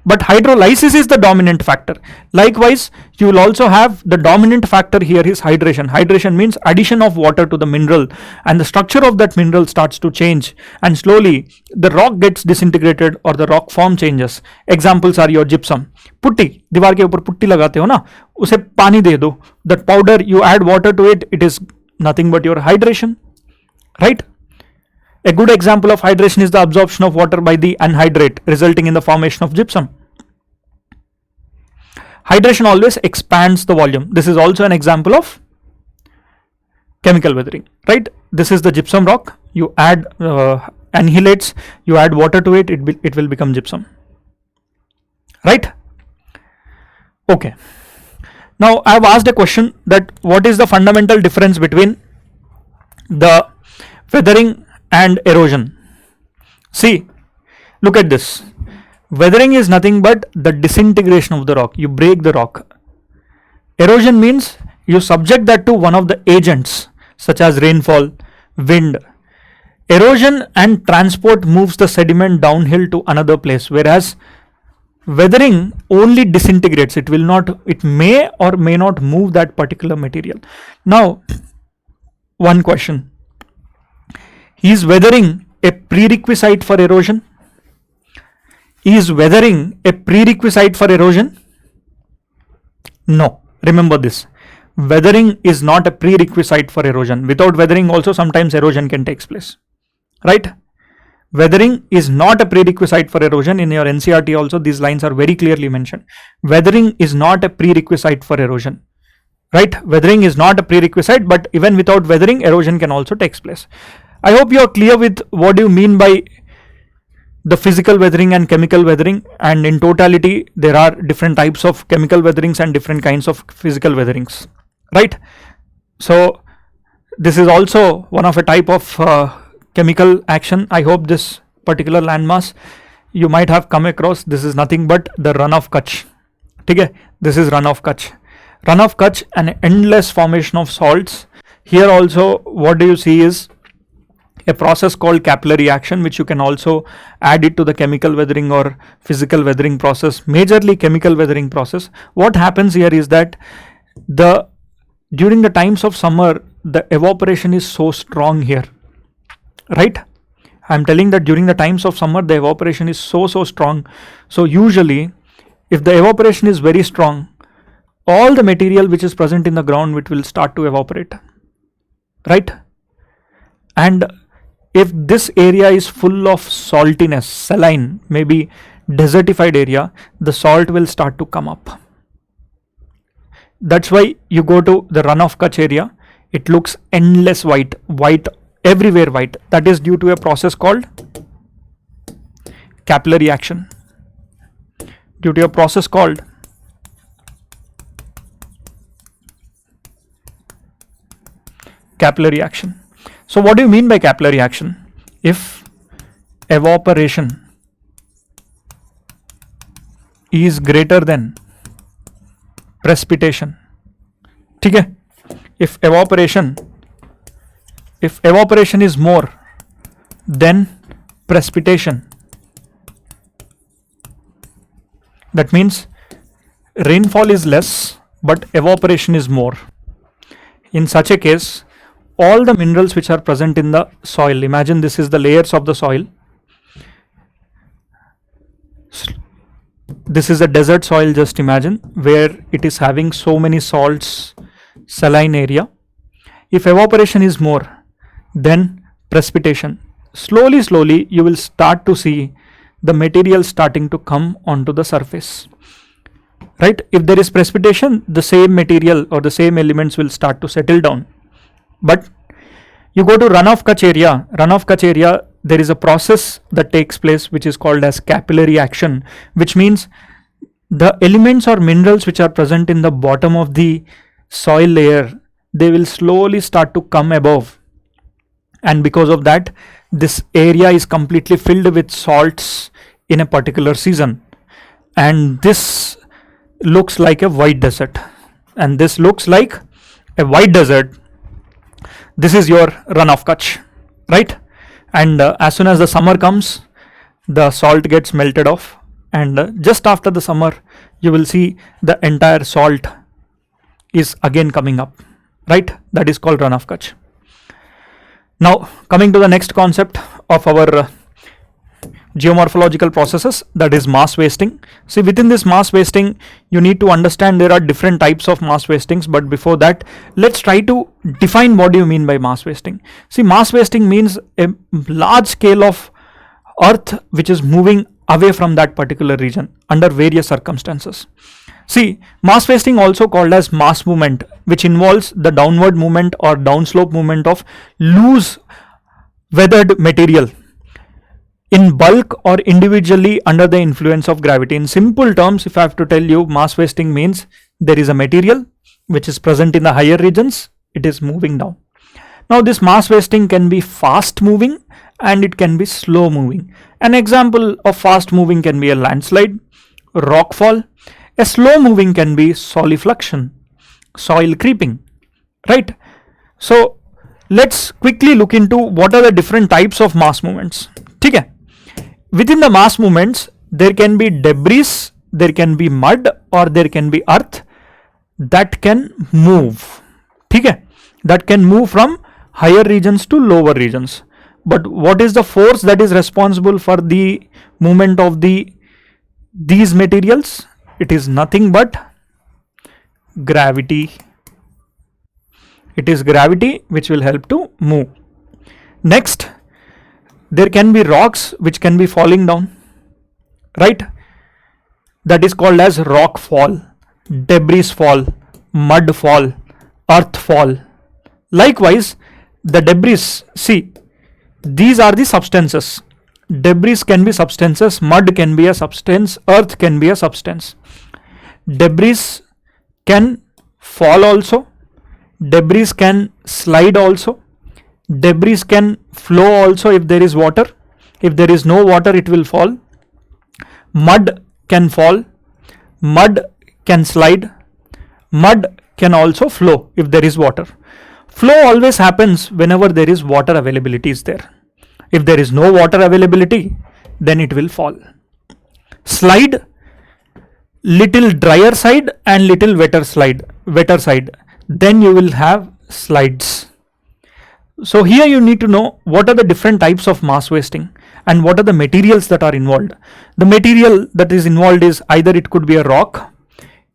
but hydrolysis is the dominant factor. Likewise, you will also have the dominant factor here is hydration. Hydration means addition of water to the mineral, and the structure of that mineral starts to change, and slowly the rock gets disintegrated or the rock form changes. Examples are your gypsum. Putti, दीवार के ऊपर putty लगाते हो ना, उसे पानी दे दो. That powder, you add water to it, it is nothing but your hydration, right? A good example of hydration is the absorption of water by the anhydrate, resulting in the formation of gypsum. Hydration always expands the volume. This is also an example of chemical weathering, right? This is the gypsum rock. You add annihilates, you add water to it, it will become gypsum, right? Okay. Now I have asked a question that what is the fundamental difference between the weathering and erosion? See, look at this. Weathering is nothing but the disintegration of the rock. You break the rock. Erosion means you subject that to one of the agents such as rainfall, wind. Erosion and transport moves the sediment downhill to another place, whereas weathering only disintegrates. It may or may not move that particular material. Now, one question. Is weathering a prerequisite for erosion? Is weathering a prerequisite for erosion? No. Remember this. Weathering is not a prerequisite for erosion. Without weathering also sometimes erosion can take place. Right? Weathering is not a prerequisite for erosion. In your NCERT also these lines are very clearly mentioned. Weathering is not a prerequisite for erosion. Right? Weathering is not a prerequisite, but even without weathering, erosion can also take place. I hope you are clear with what do you mean by the physical weathering and chemical weathering, and in totality there are different types of chemical weatherings and different kinds of physical weatherings, right? So this is also one of a type of chemical action. I hope this particular landmass you might have come across. This is nothing but the run of Kutch. Okay? This is run of Kutch. Run of Kutch, an endless formation of salts. Here also what do you see is a process called capillary action, which you can also add it to the chemical weathering or physical weathering process, majorly chemical weathering process. What happens here is that during the times of summer, the evaporation is so strong here, right? I'm telling that during the times of summer, the evaporation is so strong. So usually, if the evaporation is very strong, all the material which is present in the ground, it will start to evaporate, right? And if this area is full of saltiness, saline, maybe desertified area, the salt will start to come up. That's why you go to the run of Kutch area, it looks endless white everywhere white. That is due to a process called capillary action. Due to a process called capillary action. So what do you mean by capillary action? If evaporation is greater than precipitation, ठीक है? If evaporation is more than precipitation, that means rainfall is less but evaporation is more. In such a case, all the minerals which are present in the soil, imagine this is the layers of the soil. This is a desert soil, just imagine, where it is having so many salts, saline area. If evaporation is more than precipitation, slowly you will start to see the material starting to come onto the surface. Right? If there is precipitation, the same material or the same elements will start to settle down. But you go to runoff catch area, there is a process that takes place which is called as capillary action, which means the elements or minerals which are present in the bottom of the soil layer, they will slowly start to come above, and because of that this area is completely filled with salts in a particular season, and this looks like a white desert, and this looks like a white desert. This is your runoff catch, right? And as soon as the summer comes, the salt gets melted off, and just after the summer you will see the entire salt is again coming up, right? That is called runoff catch. Now coming to the next concept of our geomorphological processes, that is mass wasting. See, within this mass wasting you need to understand there are different types of mass wastings, but before that let's try to define what do you mean by mass wasting. See, mass wasting means a large scale of earth which is moving away from that particular region under various circumstances. See, mass wasting also called as mass movement, which involves the downward movement or downslope movement of loose weathered material in bulk or individually under the influence of gravity. In simple terms, if I have to tell you, mass wasting means there is a material which is present in the higher regions, it is moving down. Now this mass wasting can be fast moving and it can be slow moving. An example of fast moving can be a landslide, rockfall. A slow moving can be solifluction, soil creeping, right? So let's quickly look into what are the different types of mass movements. Okay. Within the mass movements, there can be debris, there can be mud, or there can be earth that can move. Okay. That can move from higher regions to lower regions. But what is the force that is responsible for the movement of these materials? It is nothing but gravity. It is gravity which will help to move. Next, there can be rocks which can be falling down, right? That is called as rock fall, debris fall, mud fall, earth fall. Likewise, the debris, see, these are the substances. Debris can be substances, mud can be a substance, earth can be a substance. Debris can fall also, debris can slide also, debris can flow also if there is water. If there is no water, it will fall. Mud can fall, mud can slide, mud can also flow if there is water. Flow always happens whenever there is water availability is there. If there is no water availability, then it will fall. Slide, little drier side and little wetter side, then you will have slides. So here you need to know what are the different types of mass wasting and what are the materials that are involved. The material that is involved is either it could be a rock,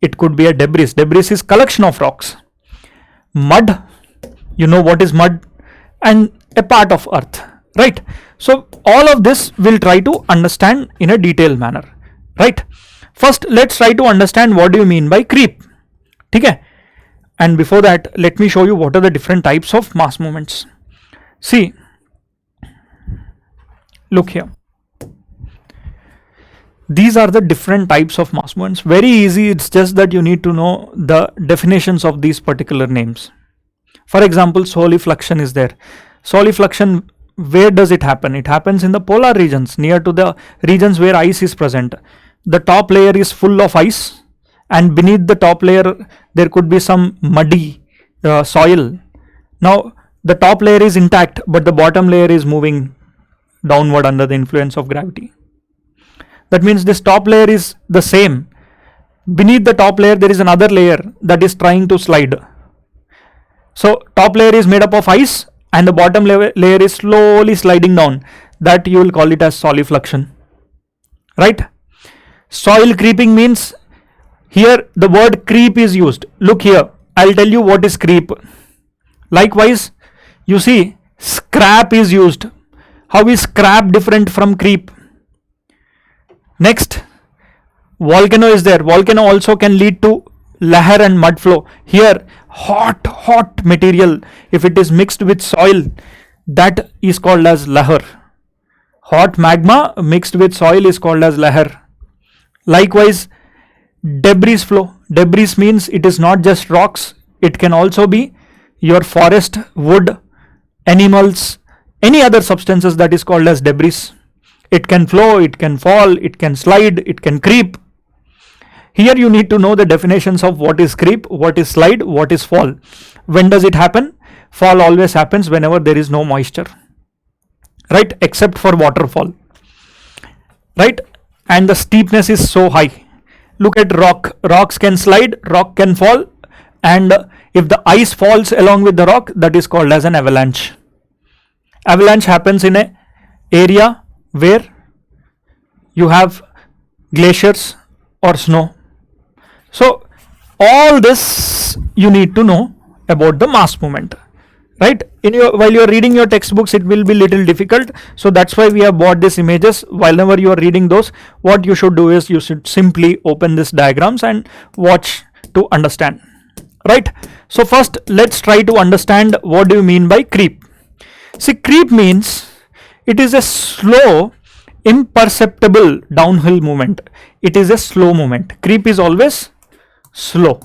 it could be a debris. Debris is collection of rocks. Mud, you know what is mud, and a part of earth, right? So all of this we'll try to understand in a detailed manner, right? First, let's try to understand what do you mean by creep. Okay? And before that, let me show you what are the different types of mass movements. See, look here. These are the different types of mass movements. Very easy, it's just that you need to know the definitions of these particular names. For example, solifluction is there. Solifluction, where does it happen? It happens in the polar regions, near to the regions where ice is present. The top layer is full of ice, and beneath the top layer there could be some muddy soil. Now the top layer is intact, but the bottom layer is moving downward under the influence of gravity. That means this top layer is the same. Beneath the top layer there is another layer that is trying to slide. So top layer is made up of ice and the bottom layer is slowly sliding down. That you will call it as solifluction. Right? Soil creeping means, here the word creep is used. Look here, I'll tell you what is creep. Likewise, you see, scrap is used. How is scrap different from creep? Next, volcano is there. Volcano also can lead to lahar and mud flow. Here, hot material, if it is mixed with soil, that is called as lahar. Hot magma mixed with soil is called as lahar. Likewise, debris flow. Debris means it is not just rocks, it can also be your forest, wood, animals, any other substances, that is called as debris. It can flow, it can fall, it can slide, it can creep. Here you need to know the definitions of what is creep, what is slide, what is fall. When does it happen? Fall always happens whenever there is no moisture, right? Except for waterfall, right? And the steepness is so high. Look at rock. Rocks can slide, rock can fall, and if the ice falls along with the rock, that is called as an avalanche. Avalanche happens in an area where you have glaciers or snow. So all this you need to know about the mass movement, right? While you are reading your textbooks, it will be little difficult, so that's why we have bought these images. Whenever you are reading those, what you should do is you should simply open these diagrams and watch to understand, right? So first let's try to understand what do you mean by creep. See, creep means it is a slow, imperceptible downhill movement. It is a slow movement. Creep is always slow,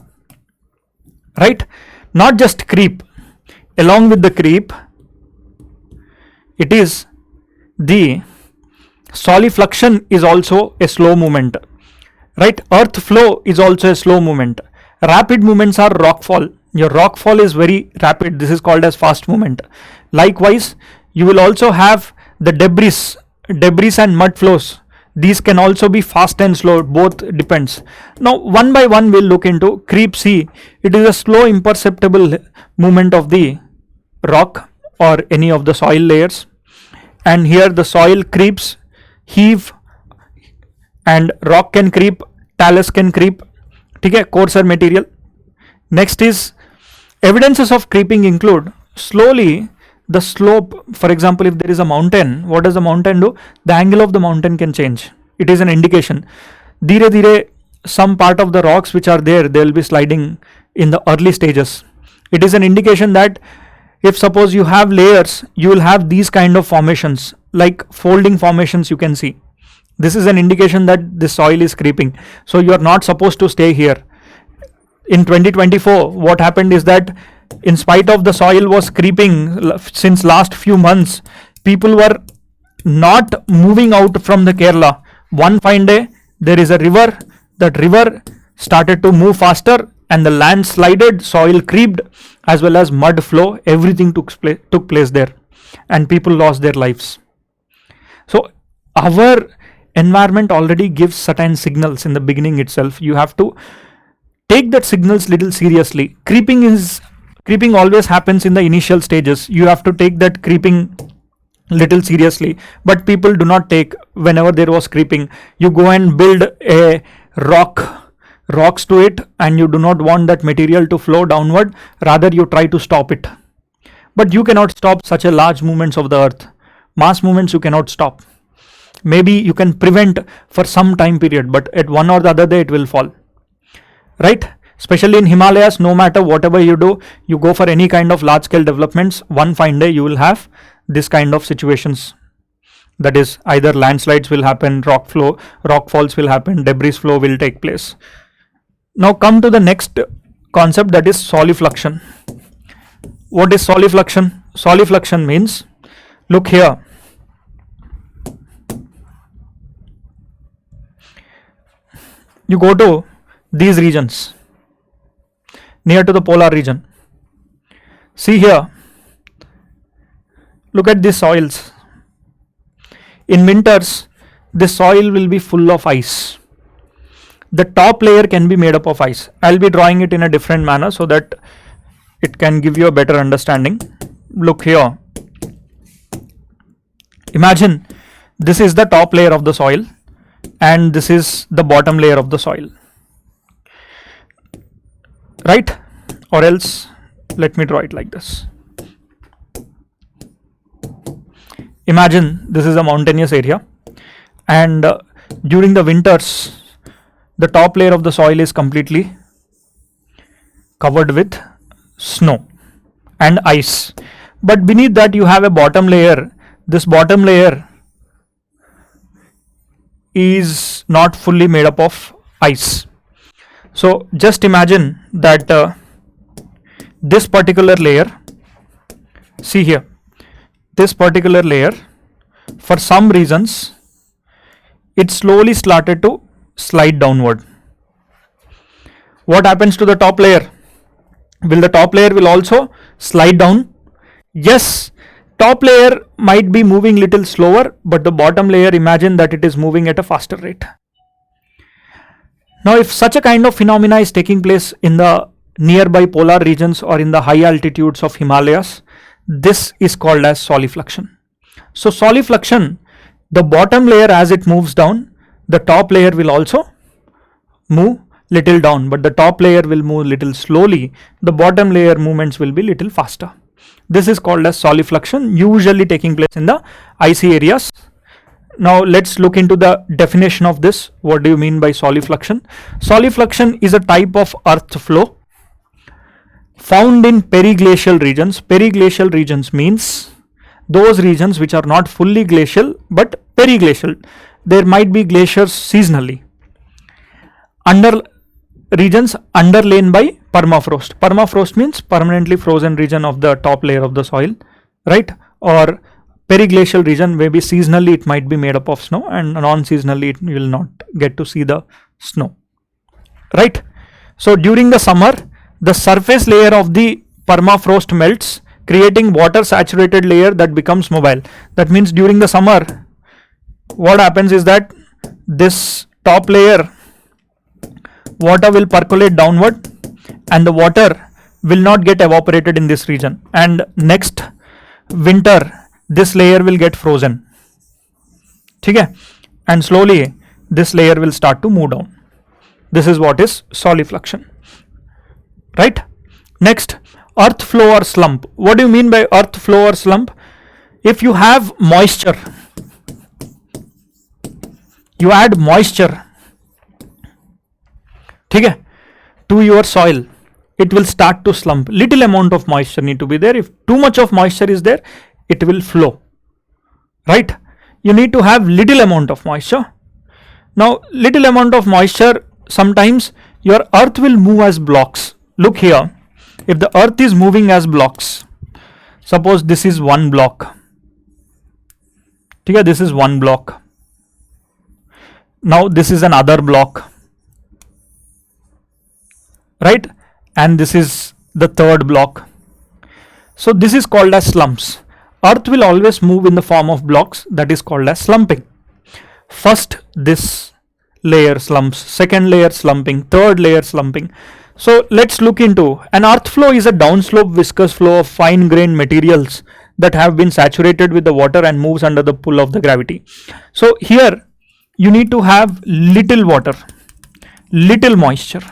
right? Not just creep. Along with the creep, it is the solifluction is also a slow movement, right? Earth flow is also a slow movement. Rapid movements are rockfall. Your rockfall is very rapid. This is called as fast movement. Likewise, you will also have the debris and mud flows. These can also be fast and slow, both depends. Now one by one we'll look into creep. See, it is a slow imperceptible movement of the rock or any of the soil layers, and here the soil creeps, heave, and rock can creep, talus can creep, okay, coarser material. Next is evidences of creeping include slowly the slope. For example, if there is a mountain, what does the mountain do? The angle of the mountain can change. It is an indication. Dhire dhire, some part of the rocks which are there, they will be sliding in the early stages. It is an indication that if suppose you have layers, you will have these kind of formations, like folding formations you can see. This is an indication that the soil is creeping. So you are not supposed to stay here. In 2024, what happened is that in spite of the soil was creeping since last few months, people were not moving out from the Kerala. One fine day, there is a river. That river started to move faster, and the land slided, soil creeped, as well as mud flow. Everything took place there, and people lost their lives. So our environment already gives certain signals in the beginning itself. You have to take that signals little seriously. Creeping always happens in the initial stages. You have to take that creeping little seriously, but people do not take. Whenever there was creeping, you go and build a rocks to it, and you do not want that material to flow downward. Rather, you try to stop it, but you cannot stop such a large movements of the earth. Mass movements you cannot stop. Maybe you can prevent for some time period, but at one or the other day it will fall, right? Especially in Himalayas, no matter whatever you do, you go for any kind of large scale developments, one fine day you will have this kind of situations. That is, either landslides will happen, rock falls will happen, debris flow will take place. Now come to the next concept, that is solifluction. What is solifluction? Solifluction means, look here. You go to these regions near to the polar region. See here, look at these soils. In winters, this soil will be full of ice. The top layer can be made up of ice. I'll be drawing it in a different manner so that it can give you a better understanding. Look here. Imagine this is the top layer of the soil and this is the bottom layer of the soil. Right? Or else, let me draw it like this. Imagine this is a mountainous area, and during the winters, the top layer of the soil is completely covered with snow and ice. But beneath that, you have a bottom layer. This bottom layer is not fully made up of ice. So just imagine that this particular layer, see here, this particular layer, for some reasons, it slowly started to slide downward. What happens to the top layer? Will the top layer will also slide down? Yes, top layer might be moving little slower, but the bottom layer, imagine that it is moving at a faster rate. Now, if such a kind of phenomena is taking place in the nearby polar regions or in the high altitudes of Himalayas, this is called as solifluction. So solifluction, the bottom layer as it moves down, the top layer will also move little down, but the top layer will move little slowly. The bottom layer movements will be little faster. This is called as solifluction, usually taking place in the icy areas. Now let's look into the definition of this. What do you mean by solifluction? Solifluction is a type of earth flow found in periglacial regions. Periglacial regions means those regions which are not fully glacial but periglacial. There might be glaciers seasonally. Regions underlain by permafrost. Permafrost means permanently frozen region of the top layer of the soil, right? Or periglacial region, maybe seasonally it might be made up of snow and non-seasonally you will not get to see the snow, right? So during the summer, the surface layer of the permafrost melts, creating water saturated layer that becomes mobile. That means during the summer, what happens is that this top layer, water will percolate downward and the water will not get evaporated in this region, and next winter this layer will get frozen. Okay? And slowly this layer will start to move down. This is what is solifluction, right? Next, earth flow or slump. What do you mean by earth flow or slump? If you have moisture, you add moisture, okay, to your soil, it will start to slump. Little amount of moisture need to be there. If too much of moisture is there, it will flow, right? You need to have little amount of moisture. Now, little amount of moisture, sometimes your earth will move as blocks. Look here, if the earth is moving as blocks, suppose this is one block, okay, this is one block. Now this is another block, right? And this is the third block. So this is called as slumps. Earth will always move in the form of blocks, that is called as slumping. First this layer slumps, second layer slumping, third layer slumping. So let's look into an earth flow is a downslope viscous flow of fine grained materials that have been saturated with the water and moves under the pull of the gravity. So here you need to have little water, little moisture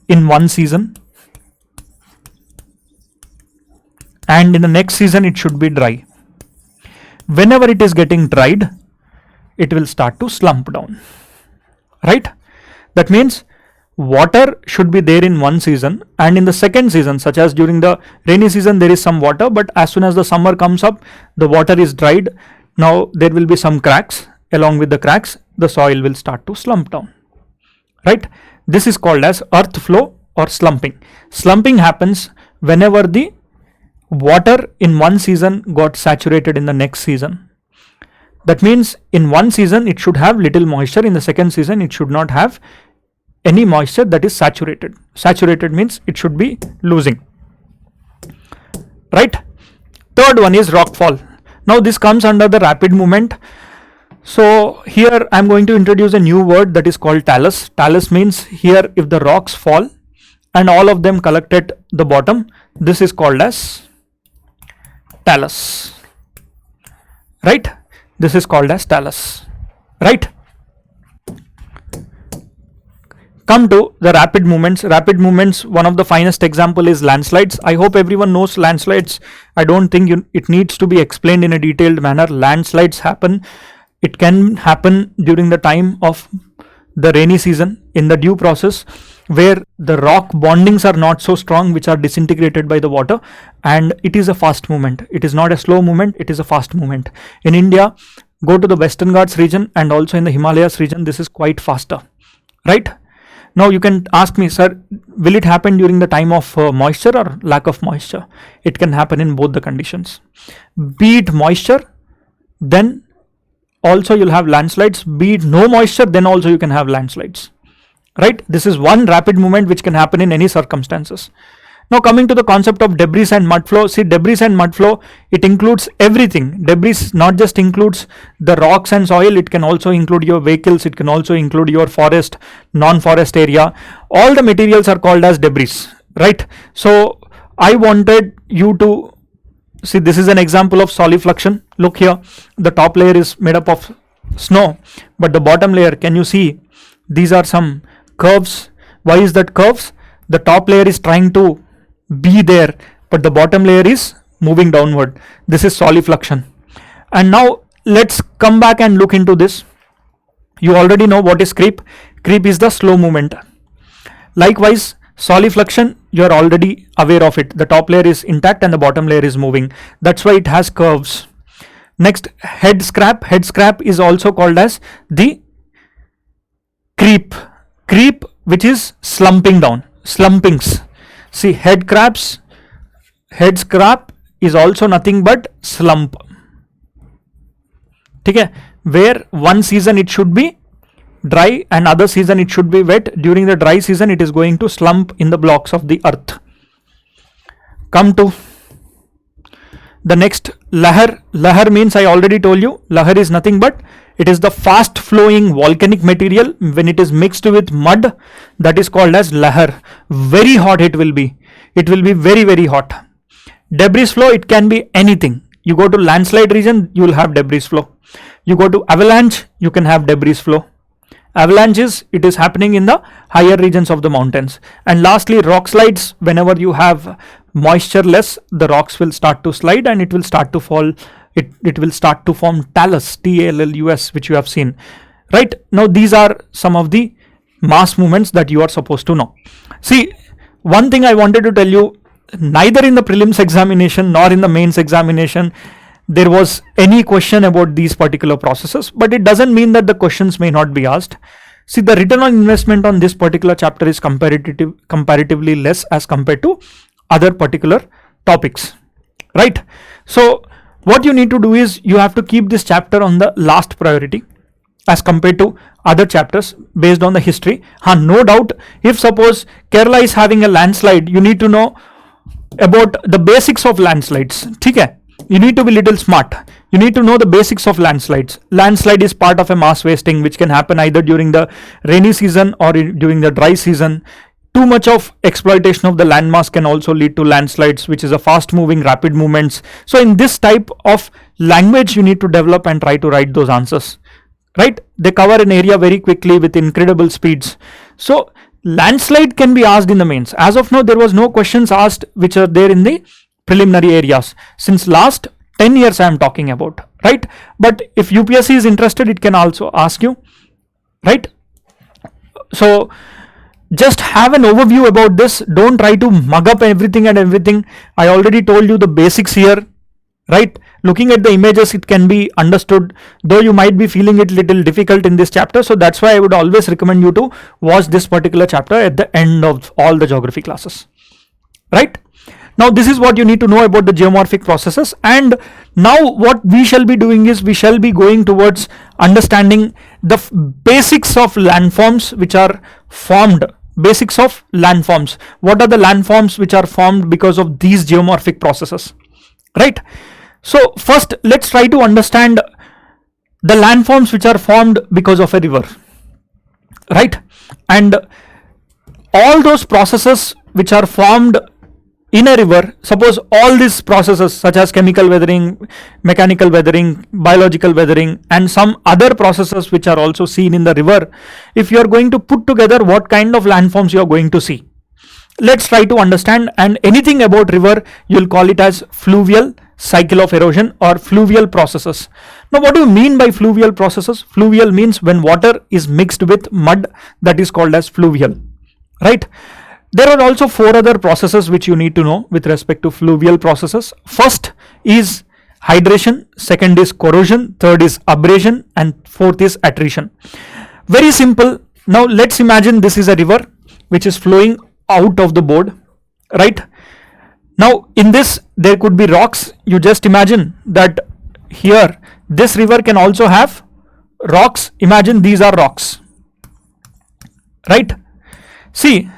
in one season, and in the next season it should be dry. Whenever it is getting dried, it will start to slump down, right? That means water should be there in one season, and in the second season, such as during the rainy season, there is some water, but as soon as the summer comes up, the water is dried. Now there will be some cracks. Along with the cracks, the soil will start to slump down, right? This is called as earth flow or slumping. Slumping happens whenever the water in one season got saturated in the next season. That means in one season it should have little moisture, in the second season it should not have any moisture, that is saturated. Saturated means it should be losing, right? Third one is rockfall. Now this comes under the rapid movement. So here I am going to introduce a new word that is called talus. Talus means here if the rocks fall and all of them collect at the bottom, this is called as talus, right? This is called as talus, right? Come to the rapid movements. Rapid movements, one of the finest example is landslides. I hope everyone knows landslides. I don't think it needs to be explained in a detailed manner. Landslides happen. It can happen during the time of the rainy season in the dew process, where the rock bondings are not so strong, which are disintegrated by the water, and it is a fast movement. It is not a slow movement, it is a fast movement. In India, go to the Western Ghats region and also in the Himalayas region, this is quite faster, right? Now you can ask me, sir, will it happen during the time of moisture or lack of moisture? It can happen in both the conditions. Be it moisture, then also you'll have landslides. Be it no moisture, then also you can have landslides, right? This is one rapid movement which can happen in any circumstances. Now coming to the concept of debris and mud flow. See, debris and mud flow, it includes everything. Debris not just includes the rocks and soil, it can also include your vehicles, it can also include your forest, non-forest area. All the materials are called as debris, right? So I wanted you to see, this is an example of solifluction. Look here, the top layer is made up of snow, but the bottom layer, can you see, these are some curves. Why is that curves? The top layer is trying to be there, but the bottom layer is moving downward. This is solifluction. And now let's come back and look into this. You already know what is creep. Creep is the slow movement. Likewise, solifluction, you are already aware of it. The top layer is intact and the bottom layer is moving. That's why it has curves. Next, head scrap. Head scrap is also called as the creep. Creep, which is slumping down, slumpings. See, head scrap is also nothing but slump. Okay, where one season it should be dry and other season it should be wet. During the dry season it is going to slump in the blocks of the earth. Come to the next, lahar. Lahar means, I already told you, lahar is nothing but it is the fast flowing volcanic material. When it is mixed with mud, that is called as lahar. Very hot it will be. It will be very, very hot. Debris flow, it can be anything. You go to landslide region, you will have debris flow. You go to avalanche, you can have debris flow. Avalanches, it is happening in the higher regions of the mountains. And lastly, rock slides. Whenever you have moisture less, the rocks will start to slide and it will start to fall. It will start to form talus, TALLUS, which you have seen. Right? Now these are some of the mass movements that you are supposed to know. See, one thing I wanted to tell you, neither in the prelims examination nor in the mains examination there was any question about these particular processes, but it doesn't mean that the questions may not be asked. See, the return on investment on this particular chapter is comparatively less as compared to other particular topics, right? So what you need to do is you have to keep this chapter on the last priority as compared to other chapters based on the history. No doubt, if suppose Kerala is having a landslide, you need to know about the basics of landslides. Okay? You need to be little smart. You need to know the basics of landslides. Landslide is part of a mass wasting which can happen either during the rainy season or during the dry season. Too much of exploitation of the landmass can also lead to landslides, which is a fast moving rapid movements. So in this type of language you need to develop and try to write those answers, right? They cover an area very quickly with incredible speeds. So landslide can be asked in the mains. As of now, there was no questions asked which are there in the preliminary areas. Since last 10 years I am talking about, right? But if UPSC is interested, it can also ask you, right? So just have an overview about this. Don't try to mug up everything and everything. I already told you the basics here, right? Looking at the images, it can be understood, though you might be feeling it little difficult in this chapter. So that's why I would always recommend you to watch this particular chapter at the end of all the geography classes, right? Now this is what you need to know about the geomorphic processes. And now what we shall be doing is we shall be going towards understanding the basics of landforms which are formed. Basics of landforms. What are the landforms which are formed because of these geomorphic processes, right? So first let's try to understand the landforms which are formed because of a river, right? And all those processes which are formed in a river, suppose all these processes such as chemical weathering, mechanical weathering, biological weathering, and some other processes which are also seen in the river, if you are going to put together, what kind of landforms you are going to see? Let's try to understand. And anything about river, you'll call it as fluvial cycle of erosion or fluvial processes. Now what do you mean by fluvial processes? Fluvial means when water is mixed with mud, that is called as fluvial, right? There are also 4 other processes which you need to know with respect to fluvial processes. First is hydration, second is corrosion, third is abrasion, and fourth is attrition. Very simple. Now let's imagine this is a river which is flowing out of the board, right? Now in this there could be rocks. You just imagine that here this river can also have rocks. Imagine these are rocks, right? See,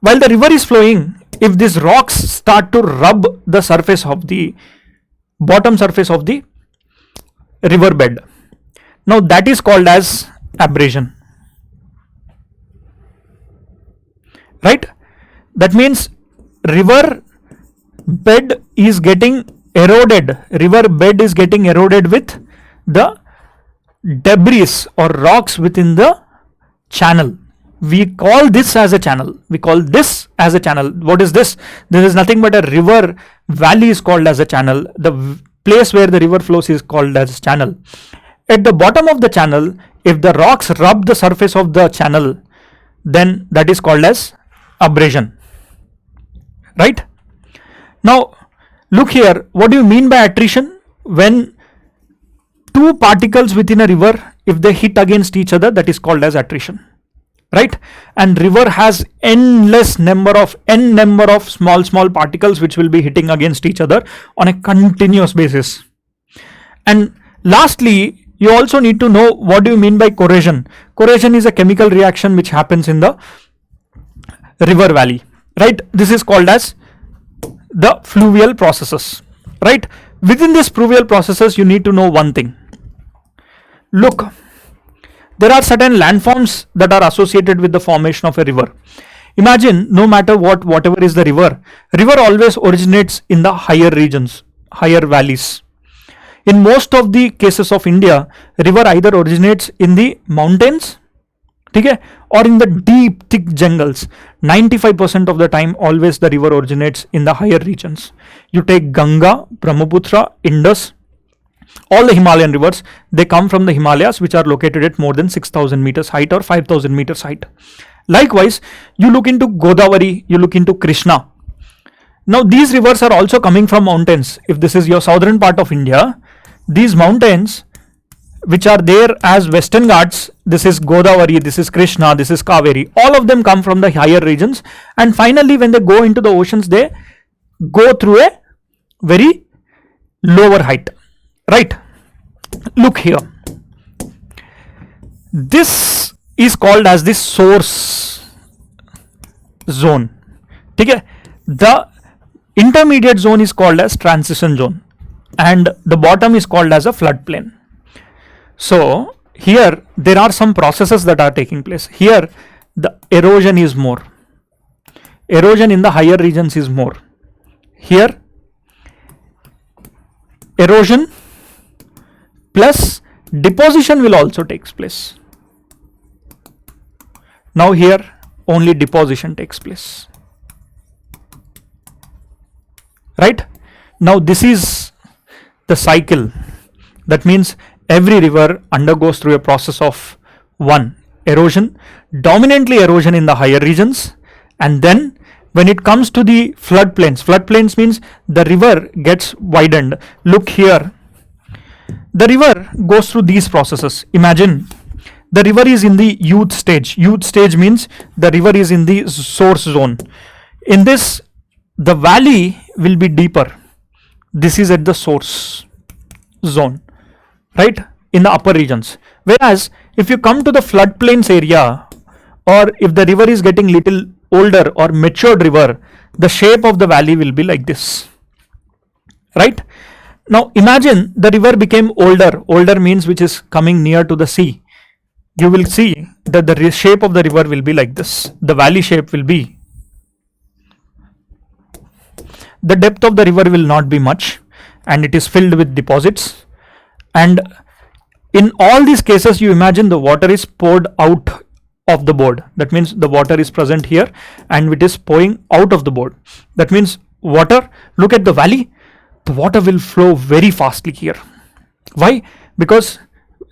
while the river is flowing, if these rocks start to rub the surface of the bottom surface of the river bed, now that is called as abrasion, right? That means river bed is getting eroded. River bed is getting eroded with the debris or rocks within the channel. We call this as a channel. We call this as a channel. What is this? This is nothing but a river valley is called as a channel. The place where the river flows is called as channel. At the bottom of the channel, if the rocks rub the surface of the channel, then that is called as abrasion, right? Now look here. What do you mean by attrition? When 2 particles within a river, if they hit against each other, that is called as attrition, right? And river has n number of small particles which will be hitting against each other on a continuous basis. And lastly, you also need to know what do you mean by corrosion. Corrosion is a chemical reaction which happens in the river valley, right? This is called as the fluvial processes, right? Within this fluvial processes, you need to know one thing. Look, there are certain landforms that are associated with the formation of a river. Imagine, no matter whatever is the river always originates in the higher regions, higher valleys. In most of the cases of India, river either originates in the mountains, okay, or in the deep thick jungles. 95% of the time, always the river originates in the higher regions. You take Ganga, Brahmaputra, Indus, all the Himalayan rivers, they come from the Himalayas, which are located at more than 6,000 meters height or 5,000 meters height. Likewise, you look into Godavari, you look into Krishna. Now these rivers are also coming from mountains. If this is your southern part of India, these mountains which are there as Western Ghats, this is Godavari, this is Krishna, this is Kaveri, all of them come from the higher regions, and finally when they go into the oceans, they go through a very lower height, right? Look here, this is called as the source zone, okay? The intermediate zone is called as transition zone, and the bottom is called as a floodplain. So here there are some processes that are taking place. Here the erosion is more. Erosion in the higher regions is more. Here erosion plus deposition will also take place. Now here only deposition takes place. Right? Now this is the cycle. That means every river undergoes through a process of 1. erosion, dominantly erosion in the higher regions. And then when it comes to the floodplains means the river gets widened. Look here, the river goes through these processes. Imagine the river is in the youth stage. Youth stage means the river is in the source zone. In this, the valley will be deeper. This is at the source zone, right, in the upper regions. Whereas if you come to the floodplains area, or if the river is getting little older or matured river, the shape of the valley will be like this, right? Now imagine the river became older means which is coming near to the sea. You will see that the shape of the river will be like this. The valley shape will be, the depth of the river will not be much, and it is filled with deposits. And in all these cases, you imagine the water is poured out of the board. That means the water is present here and it is pouring out of the board. That means water, look at the valley, the water will flow very fastly here. Why? Because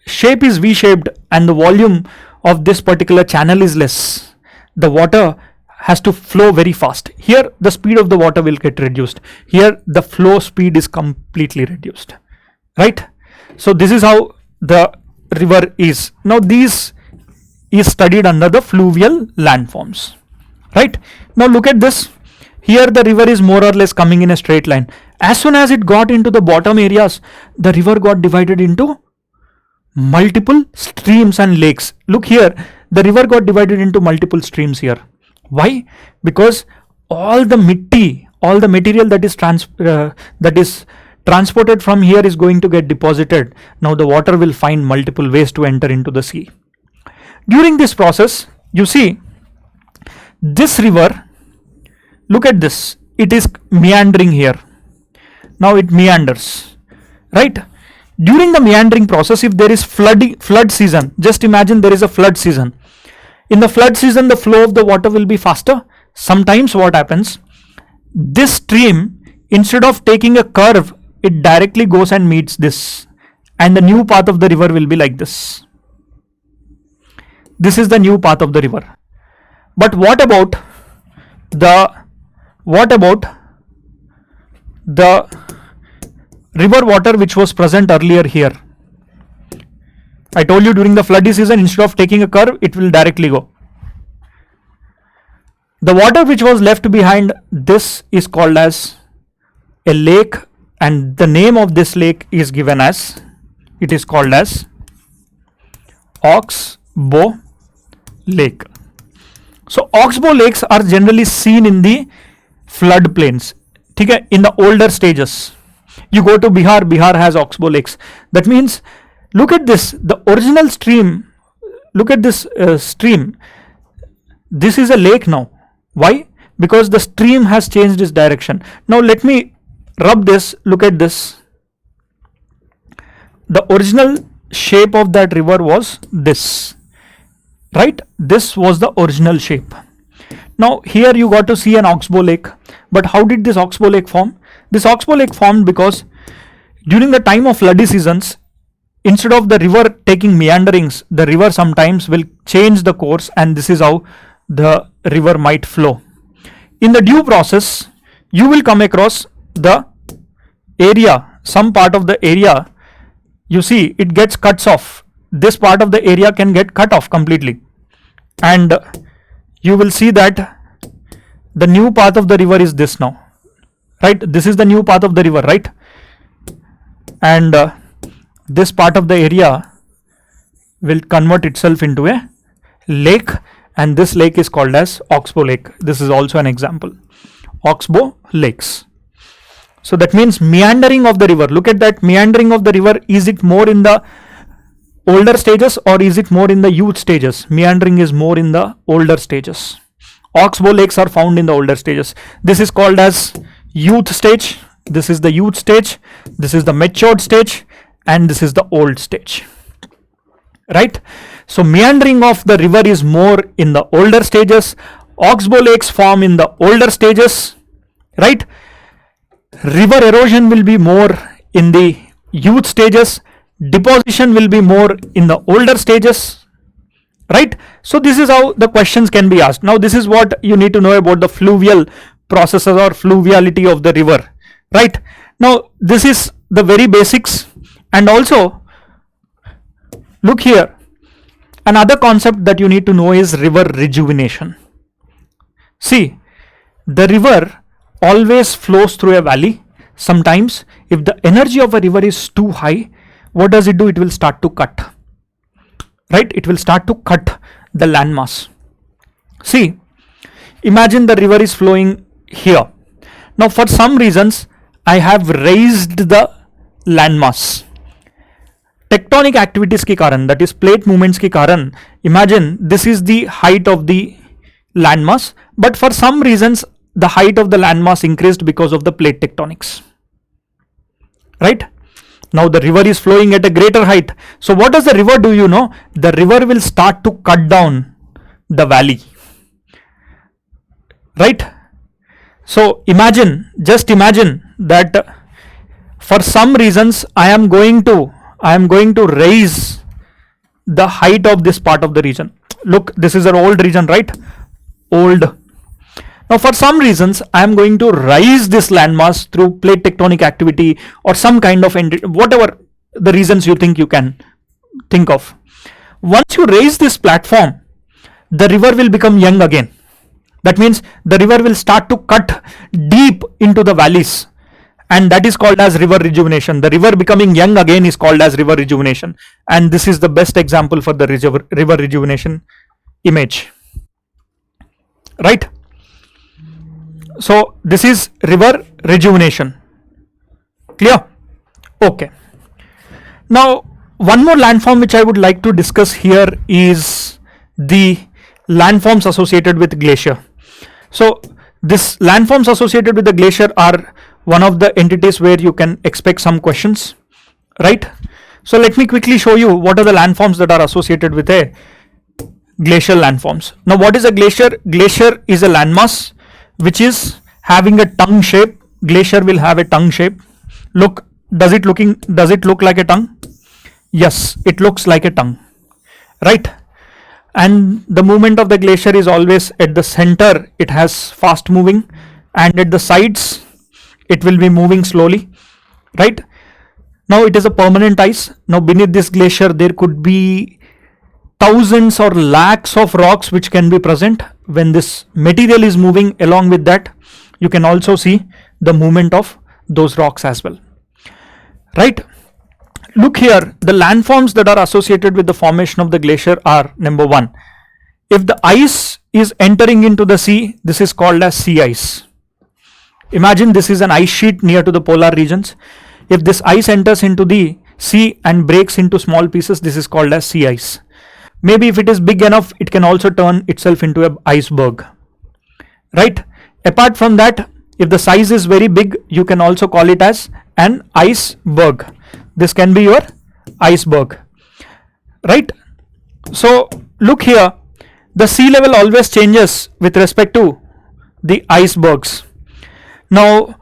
shape is V-shaped and the volume of this particular channel is less. The water has to flow very fast. Here the speed of the water will get reduced. Here the flow speed is completely reduced, right? So this is how the river is. Now these is studied under the fluvial landforms, right? Now look at this. Here the river is more or less coming in a straight line. As soon as it got into the bottom areas, the river got divided into multiple streams and lakes. Look here, the river got divided into multiple streams here. Why? Because all the material that is transported from here is going to get deposited. Now the water will find multiple ways to enter into the sea. During this process, you see this river, look at this, it is meandering here. Now it meanders, right? During the meandering process, if there is flood season, just imagine there is a flood season. In the flood season, the flow of the water will be faster. Sometimes what happens, this stream, instead of taking a curve, it directly goes and meets this, and the new path of the river will be like this. This is the new path of the river. But what about the river water which was present earlier here? I told you during the flood season, instead of taking a curve, it will directly go. The water which was left behind, this is called as a lake, and the name of this lake is given as, it is called as Oxbow Lake. So Oxbow lakes are generally seen in the floodplains, okay, in the older stages. You go to Bihar has Oxbow lakes. That means, look at this, the original stream, look at this stream. This is a lake now. Why? Because the stream has changed its direction. Now let me rub this, look at this. The original shape of that river was this, right? This was the original shape. Now here you got to see an Oxbow lake. But how did this Oxbow lake form? This Oxbow lake formed because during the time of floody seasons, instead of the river taking meanderings, the river sometimes will change the course, and this is how the river might flow. In the due process, you will come across the area, some part of the area, you see it gets cuts off. This part of the area can get cut off completely, and you will see that the new path of the river is this now, right? This is the new path of the river, right? And this part of the area will convert itself into a lake, and this lake is called as Oxbow Lake. This is also an example, Oxbow lakes. So that means meandering of the river. Look at that meandering of the river. Is it more in the older stages or is it more in the youth stages? Meandering is more in the older stages. Oxbow lakes are found in the older stages. This is called as youth stage. This is the youth stage. This is the matured stage, and this is the old stage, right? So meandering of the river is more in the older stages. Oxbow lakes form in the older stages, right? River erosion will be more in the youth stages. Deposition will be more in the older stages, right? So this is how the questions can be asked. Now this is what you need to know about the fluvial processes or fluviality of the river, right? Now this is the very basics. And also look here, another concept that you need to know is river rejuvenation. See, the river always flows through a valley. Sometimes if the energy of a river is too high, what does it do? It will start to cut, right? It will start to cut the landmass. See, imagine the river is flowing here. Now for some reasons I have raised the landmass. Tectonic activities के कारण, that is plate movements के कारण, imagine this is the height of the landmass, but for some reasons the height of the landmass increased because of the plate tectonics, right? Now the river is flowing at a greater height. So what does the river do? You know, the river will start to cut down the valley, right? So imagine, just imagine that for some reasons I am going to raise the height of this part of the region. Look, this is an old region, right? Old. Now for some reasons I am going to rise this landmass through plate tectonic activity or some kind of whatever the reasons you think you can think of. Once you raise this platform, the river will become young again. That means the river will start to cut deep into the valleys, and that is called as river rejuvenation. The river becoming young again is called as river rejuvenation, and this is the best example for the river rejuvenation image, right? So this is river rejuvenation. Clear? Okay. Now one more landform which I would like to discuss here is the landforms associated with glacier. So this landforms associated with the glacier are one of the entities where you can expect some questions, right? So let me quickly show you what are the landforms that are associated with a glacial landforms. Now what is a glacier? Glacier is a landmass which is having a tongue shape. Glacier will have a tongue shape. Look, does it look like a tongue? Yes, it looks like a tongue, right? And the movement of the glacier is always at the center, it has fast moving, and at the sides it will be moving slowly, right? Now it is a permanent ice. Now beneath this glacier there could be thousands or lakhs of rocks which can be present. When this material is moving, along with that you can also see the movement of those rocks as well, right? Look here, the landforms that are associated with the formation of the glacier are: number one, if the ice is entering into the sea, this is called as sea ice. Imagine this is an ice sheet near to the polar regions. If this ice enters into the sea and breaks into small pieces, this is called as sea ice. Maybe if it is big enough, it can also turn itself into an iceberg, right? Apart from that, if the size is very big, you can also call it as an iceberg. This can be your iceberg, right? So look here, the sea level always changes with respect to the icebergs. Now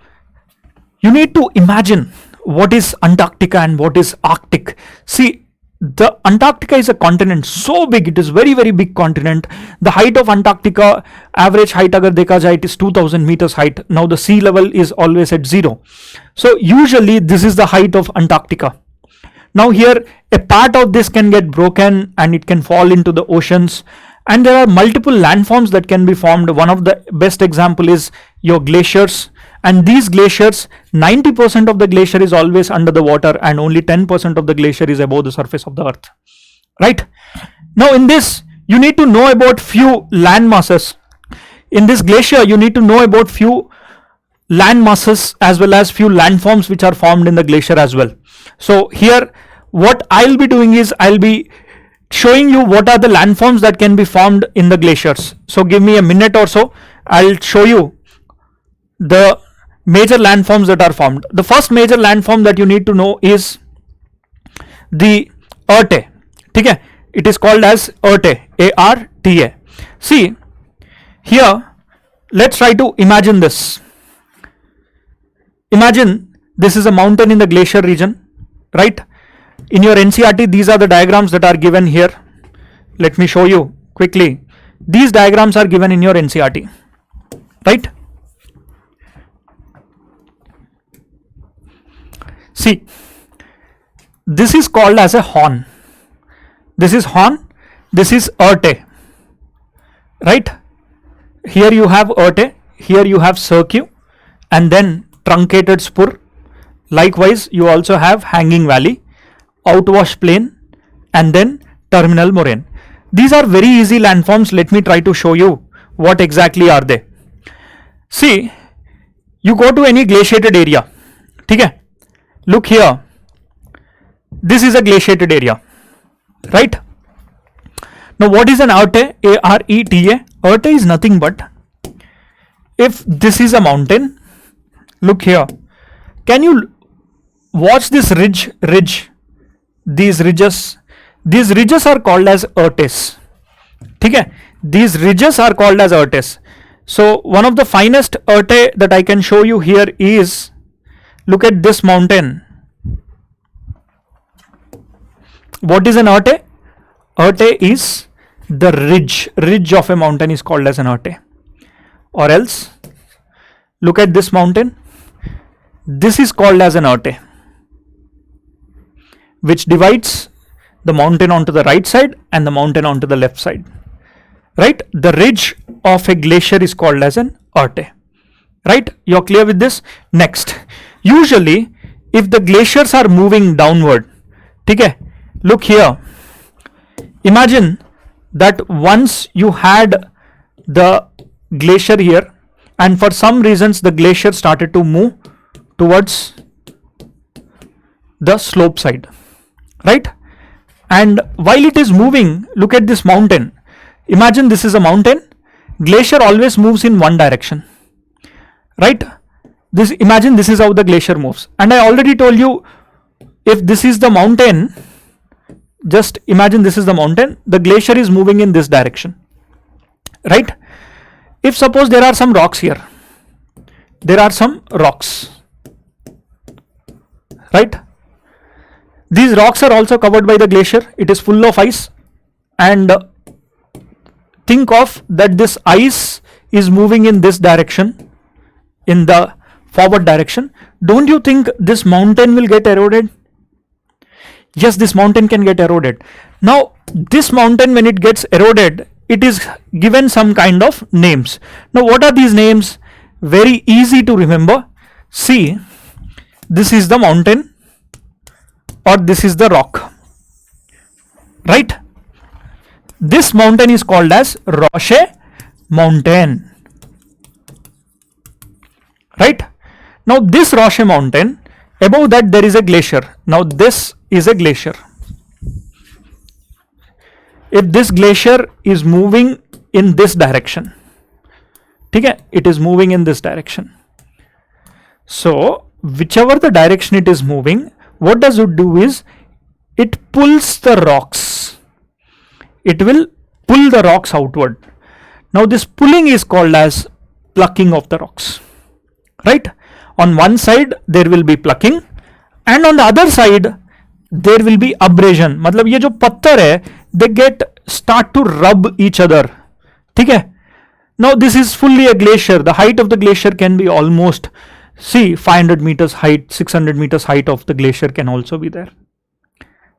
you need to imagine what is Antarctica and what is Arctic. See, the Antarctica is a continent so big, it is very big continent. The height of Antarctica, average height agar dekha jaye, it is 2000 meters height. Now the sea level is always at 0. So usually this is the height of Antarctica. Now here a part of this can get broken and it can fall into the oceans, and there are multiple landforms that can be formed. One of the best example is your glaciers, and these glaciers, 90% of the glacier is always under the water and only 10% of the glacier is above the surface of the earth, right? Now in this you need to know about few land masses. In this glacier you need to know about few land masses as well as few landforms which are formed in the glacier as well. So here what I'll be doing is I'll be showing you what are the landforms that can be formed in the glaciers. So give me a minute or so, I'll show you the major landforms that are formed. The first major landform that you need to know is the ARTA. Okay, it is called as ARTA, A-R-T-A. See here, let's try to imagine this. Imagine this is a mountain in the glacier region, right? In your NCERT, these are the diagrams that are given here. let me show you quickly. These diagrams are given in your NCERT, right? See, this is called as a horn. This is horn, this is Erte, right? Here you have Erte, here you have cirque, and then truncated spur. Likewise, you also have hanging valley, outwash plain, and then terminal moraine. These are very easy landforms. Let me try to show you what exactly are they. See, you go to any glaciated area, okay? Look here, this is a glaciated area, right? Now what is an Erte? A-R-E-T-A. Erte is nothing but, if this is a mountain, look here, can you watch this ridge, these ridges are called as Ertes, okay? These ridges are called as Ertes. So one of the finest Erte that I can show you here is, look at this mountain. What is an Erte? Erte is the ridge of a mountain is called as an Erte. Or else, look at this mountain. This is called as an Erte, which divides the mountain onto the right side and the mountain onto the left side, right? The ridge of a glacier is called as an Erte, right? You're clear with this? Next, usually if the glaciers are moving downward, okay, look here, imagine that once you had the glacier here and for some reasons the glacier started to move towards the slope side, right? And while it is moving, look at this mountain. Imagine this is a mountain. Glacier always moves in one direction, right? Imagine this is how the glacier moves. And I already told you, if this is the mountain, just imagine this is the mountain, the glacier is moving in this direction, right? If suppose there are some rocks here, there are some rocks, right? These rocks are also covered by the glacier. It is full of ice, and think of that this ice is moving in this direction, in the forward direction. Don't you think this mountain will get eroded? Yes, this mountain can get eroded. Now this mountain, when it gets eroded, it is given some kind of names. Now what are these names? Very easy to remember. See, this is the mountain or this is the rock, right? This mountain is called as Roche Mountain, right? Now this Roche Mountain, above that there is a glacier. Now this is a glacier. If this glacier is moving in this direction, okay, it is moving in this direction. So whichever the direction it is moving, what does it do is, it pulls the rocks. It will pull the rocks outward. Now this pulling is called as plucking of the rocks, right? On one side there will be plucking and on the other side there will be abrasion. मतलब ये जो पत्थर है, they start to rub each other, ठीक है? Now this is fully a glacier. The height of the glacier can be almost, see, 500 meters height, 600 meters height of the glacier can also be there,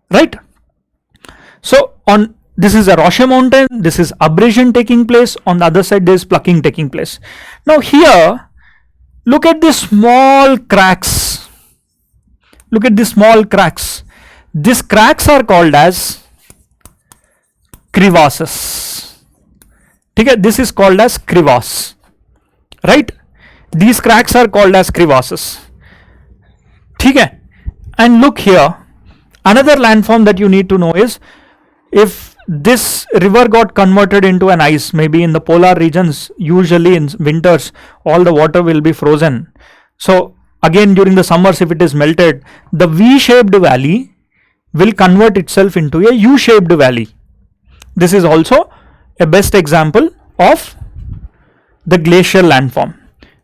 right? So on this is a Roche Mountain, this is abrasion taking place, on the other side there is plucking taking place. Now here, look at these small cracks. Look at these small cracks. These cracks are called as crevasses. Okay, this is called as crevasse, right? These cracks are called as crevasses. Okay, and look here, another landform that you need to know is, if this river got converted into an ice, maybe in the polar regions, usually in winters all the water will be frozen. So again during the summers, if it is melted, the V-shaped valley will convert itself into a U-shaped valley. This is also a best example of the glacial landform,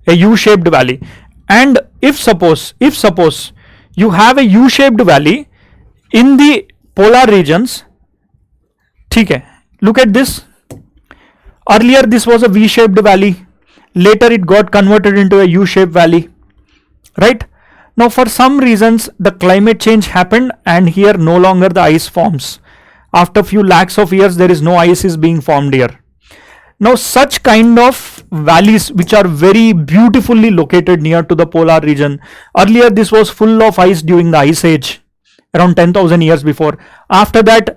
a U-shaped valley. And if suppose you have a U-shaped valley in the polar regions, ठीक है, look at this. Earlier this was a V-shaped valley. Later it got converted into a U-shaped valley. Right? Now for some reasons the climate change happened and here no longer the ice forms. After few lakhs of years there is no ice is being formed here. Now such kind of valleys which are very beautifully located near to the polar region. Earlier this was full of ice during the ice age, around 10,000 years before. After that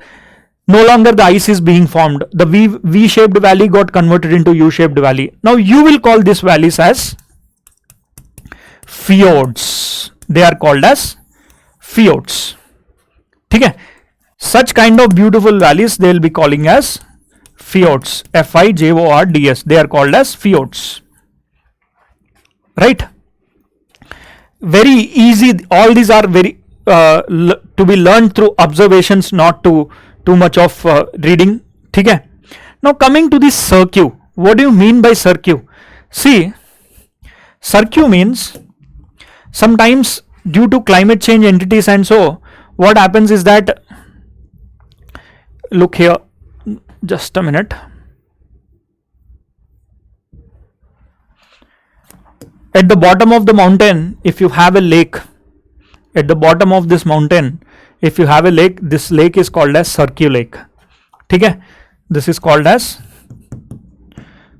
no longer the ice is being formed. The V-shaped valley got converted into U-shaped valley. Now you will call these valleys as fjords. They are called as fjords. Okay? Such kind of beautiful valleys they will be calling as fjords. Fjords. They are called as fjords. Right? Very easy. All these are very to be learned through observations, not too much of reading. Okay? Now coming to this cirque. What do you mean by cirque? See, cirque means sometimes due to climate change entities and so what happens is that, look here, just a minute. At the bottom of the mountain, if you have a lake, at the bottom of this mountain, if you have a lake, this lake is called as cirque lake. Okay? This is called as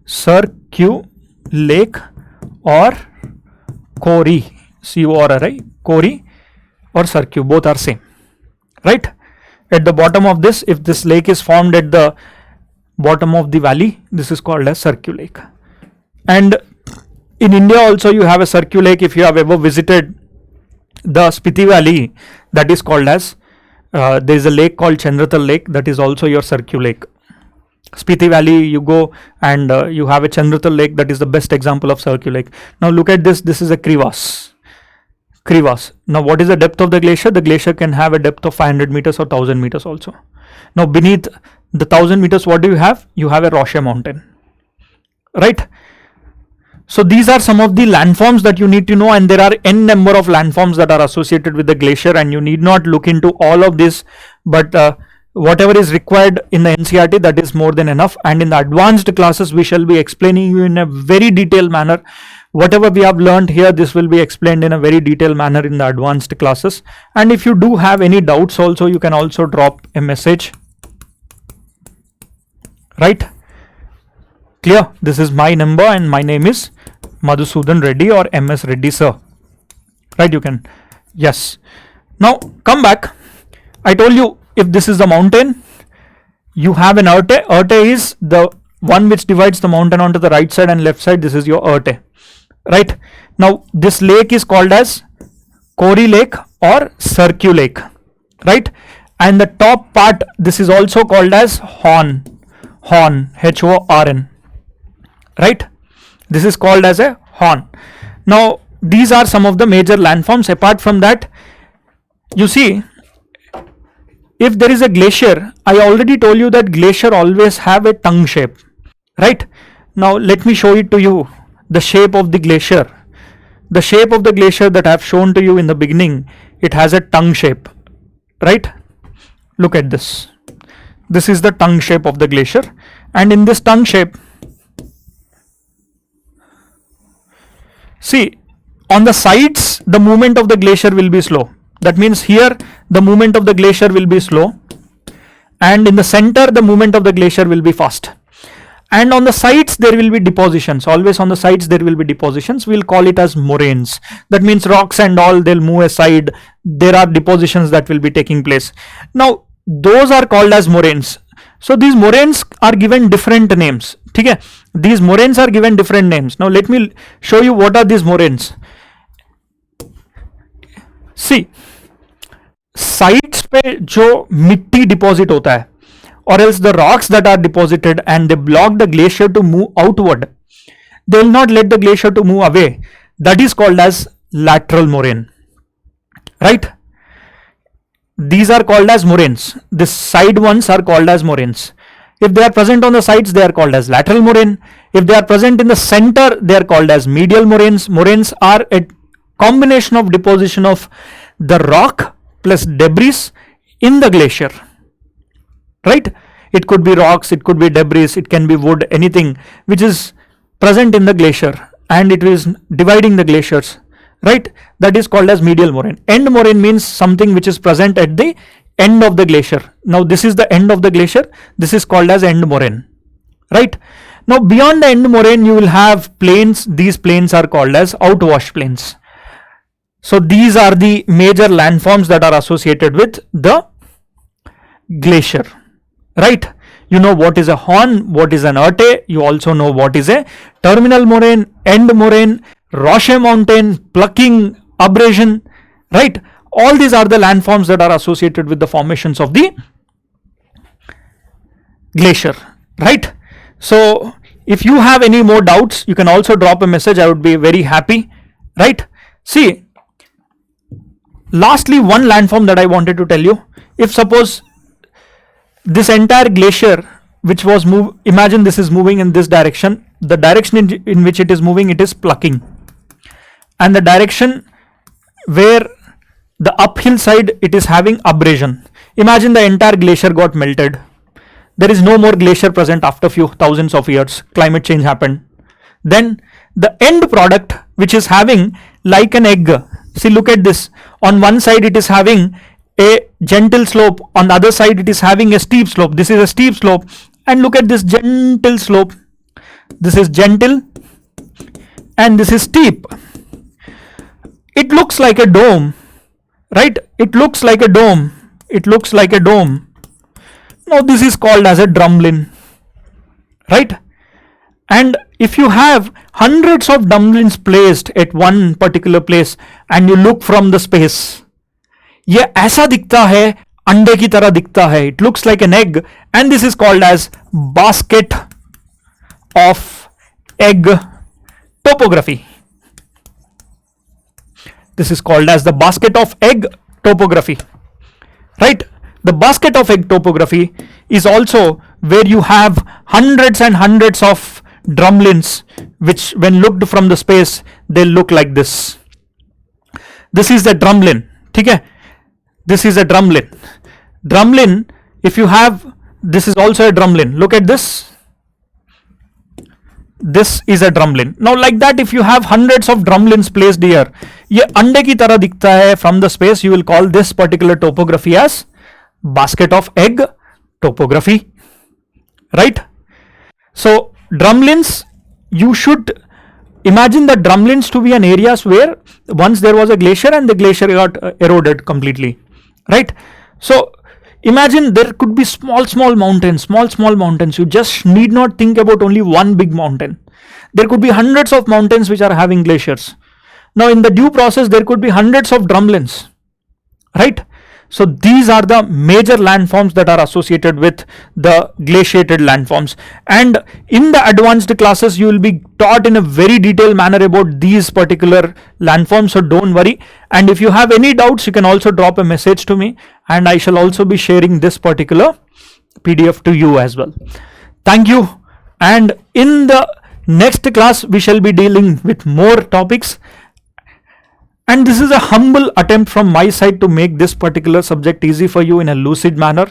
cirque lake or Cori. C-O-R-I, Cori or cirque, both are same. Right? At the bottom of this, if this lake is formed at the bottom of the valley, this is called as cirque lake. And in India also you have a cirque lake. If you have ever visited the Spiti Valley, that is called as, there is a lake called Chandratal Lake, that is also your cirque lake. Spiti Valley you go and you have a Chandratal Lake, that is the best example of cirque lake. Now look at this, this is a crevasse. Now what is the depth of the glacier? The glacier can have a depth of 500 meters or 1000 meters also. Now beneath the 1000 meters, what do you have? You have a Roche mountain. Right? So these are some of the landforms that you need to know, and there are n number of landforms that are associated with the glacier, and you need not look into all of this, but whatever is required in the NCERT, that is more than enough. And in the advanced classes we shall be explaining you in a very detailed manner. Whatever we have learned here, this will be explained in a very detailed manner in the advanced classes. And if you do have any doubts also, you can also drop a message. Right? Clear? This is my number and my name is Madhusudan Reddy or MS Reddy sir. Right? You can. Yes. Now come back. I told you if this is the mountain, you have an Erte. Erte is the one which divides the mountain onto the right side and left side. This is your Erte. Right? Now this lake is called as Cori Lake or Cirque Lake. Right? And the top part, this is also called as Horn. H-O-R-N. Right? This is called as a horn. Now these are some of the major landforms. Apart from that, you see, if there is a glacier, I already told you that glacier always have a tongue shape. Right? Now let me show it to you. The shape of the glacier. The shape of the glacier that I have shown to you in the beginning, it has a tongue shape. Right? Look at this. This is the tongue shape of the glacier, and in this tongue shape, see, on the sides the movement of the glacier will be slow. That means here the movement of the glacier will be slow, and in the center the movement of the glacier will be fast. And on the sides there will be depositions. Always on the sides there will be depositions. We'll call it as moraines. That means rocks and all, they'll move aside. There are depositions that will be taking place. Now those are called as moraines. So these moraines are given different names. Okay? These moraines are given different names. Now let me show you what are these moraines. See, sides पे जो मिट्टी deposit होता है, or else the rocks that are deposited and they block the glacier to move outward, they will not let the glacier to move away. That is called as lateral moraine. Right? These are called as moraines. The side ones are called as moraines. If they are present on the sides, they are called as lateral moraine. If they are present in the center, they are called as medial moraines. Moraines are a combination of deposition of the rock plus debris in the glacier. Right? It could be rocks, it could be debris, it can be wood, anything which is present in the glacier and it is dividing the glaciers, right? That is called as medial moraine. End moraine means something which is present at the end of the glacier. Now this is the end of the glacier, this is called as end moraine, right? Now beyond the end moraine you will have plains. These plains are called as outwash plains. So these are the major landforms that are associated with the glacier, right? You know what is a horn, what is an Erte, you also know what is a terminal moraine, end moraine, Roche mountain, plucking, abrasion, right? All these are the landforms that are associated with the formations of the glacier, right? So if you have any more doubts, you can also drop a message. I would be very happy, right? See, lastly, one landform that I wanted to tell you, if suppose this entire glacier which was imagine this is moving in this direction, the direction in which it is moving, it is plucking, and the direction where the uphill side it is having abrasion. Imagine the entire glacier got melted. There is no more glacier present after few thousands of years. Climate change happened. Then the end product which is having like an egg. See, look at this. On one side it is having a gentle slope. On the other side it is having a steep slope. This is a steep slope. And look at this gentle slope. This is gentle and this is steep. It looks like a dome, right? It looks like a dome. It looks like a dome. Now this is called as a drumlin, right? And if you have hundreds of drumlins placed at one particular place and you look from the space, ये ऐसा दिखता है, अंडे की तरह दिखता है. It looks like an egg, and this is called as basket of egg topography. This is called as the basket of egg topography, right? The basket of egg topography is also where you have hundreds and hundreds of drumlins which when looked from the space they look like this. This is the drumlin, okay? This is a drumlin. Drumlin, if you have, this is also a drumlin. Look at this. This is a drumlin. Now like that, if you have hundreds of drumlins placed here, ये अंडे की तरह दिखता है from the space, you will call this particular topography as basket of egg topography, right? So drumlins, you should imagine the drumlins to be an areas where once there was a glacier and the glacier got eroded completely, right? So imagine there could be small mountains. You just need not think about only one big mountain. There could be hundreds of mountains which are having glaciers. Now in the due process there could be hundreds of drumlins, right? So these are the major landforms that are associated with the glaciated landforms, and in the advanced classes you will be taught in a very detailed manner about these particular landforms, so don't worry. And if you have any doubts, you can also drop a message to me, and I shall also be sharing this particular PDF to you as well. Thank you, and in the next class we shall be dealing with more topics. And this is a humble attempt from my side to make this particular subject easy for you in a lucid manner.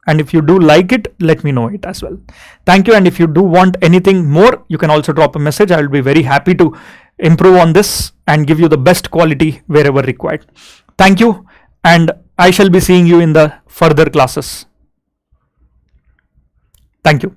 And if you do like it, let me know it as well. Thank you. And if you do want anything more, you can also drop a message. I will be very happy to improve on this and give you the best quality wherever required. Thank you. And I shall be seeing you in the further classes. Thank you.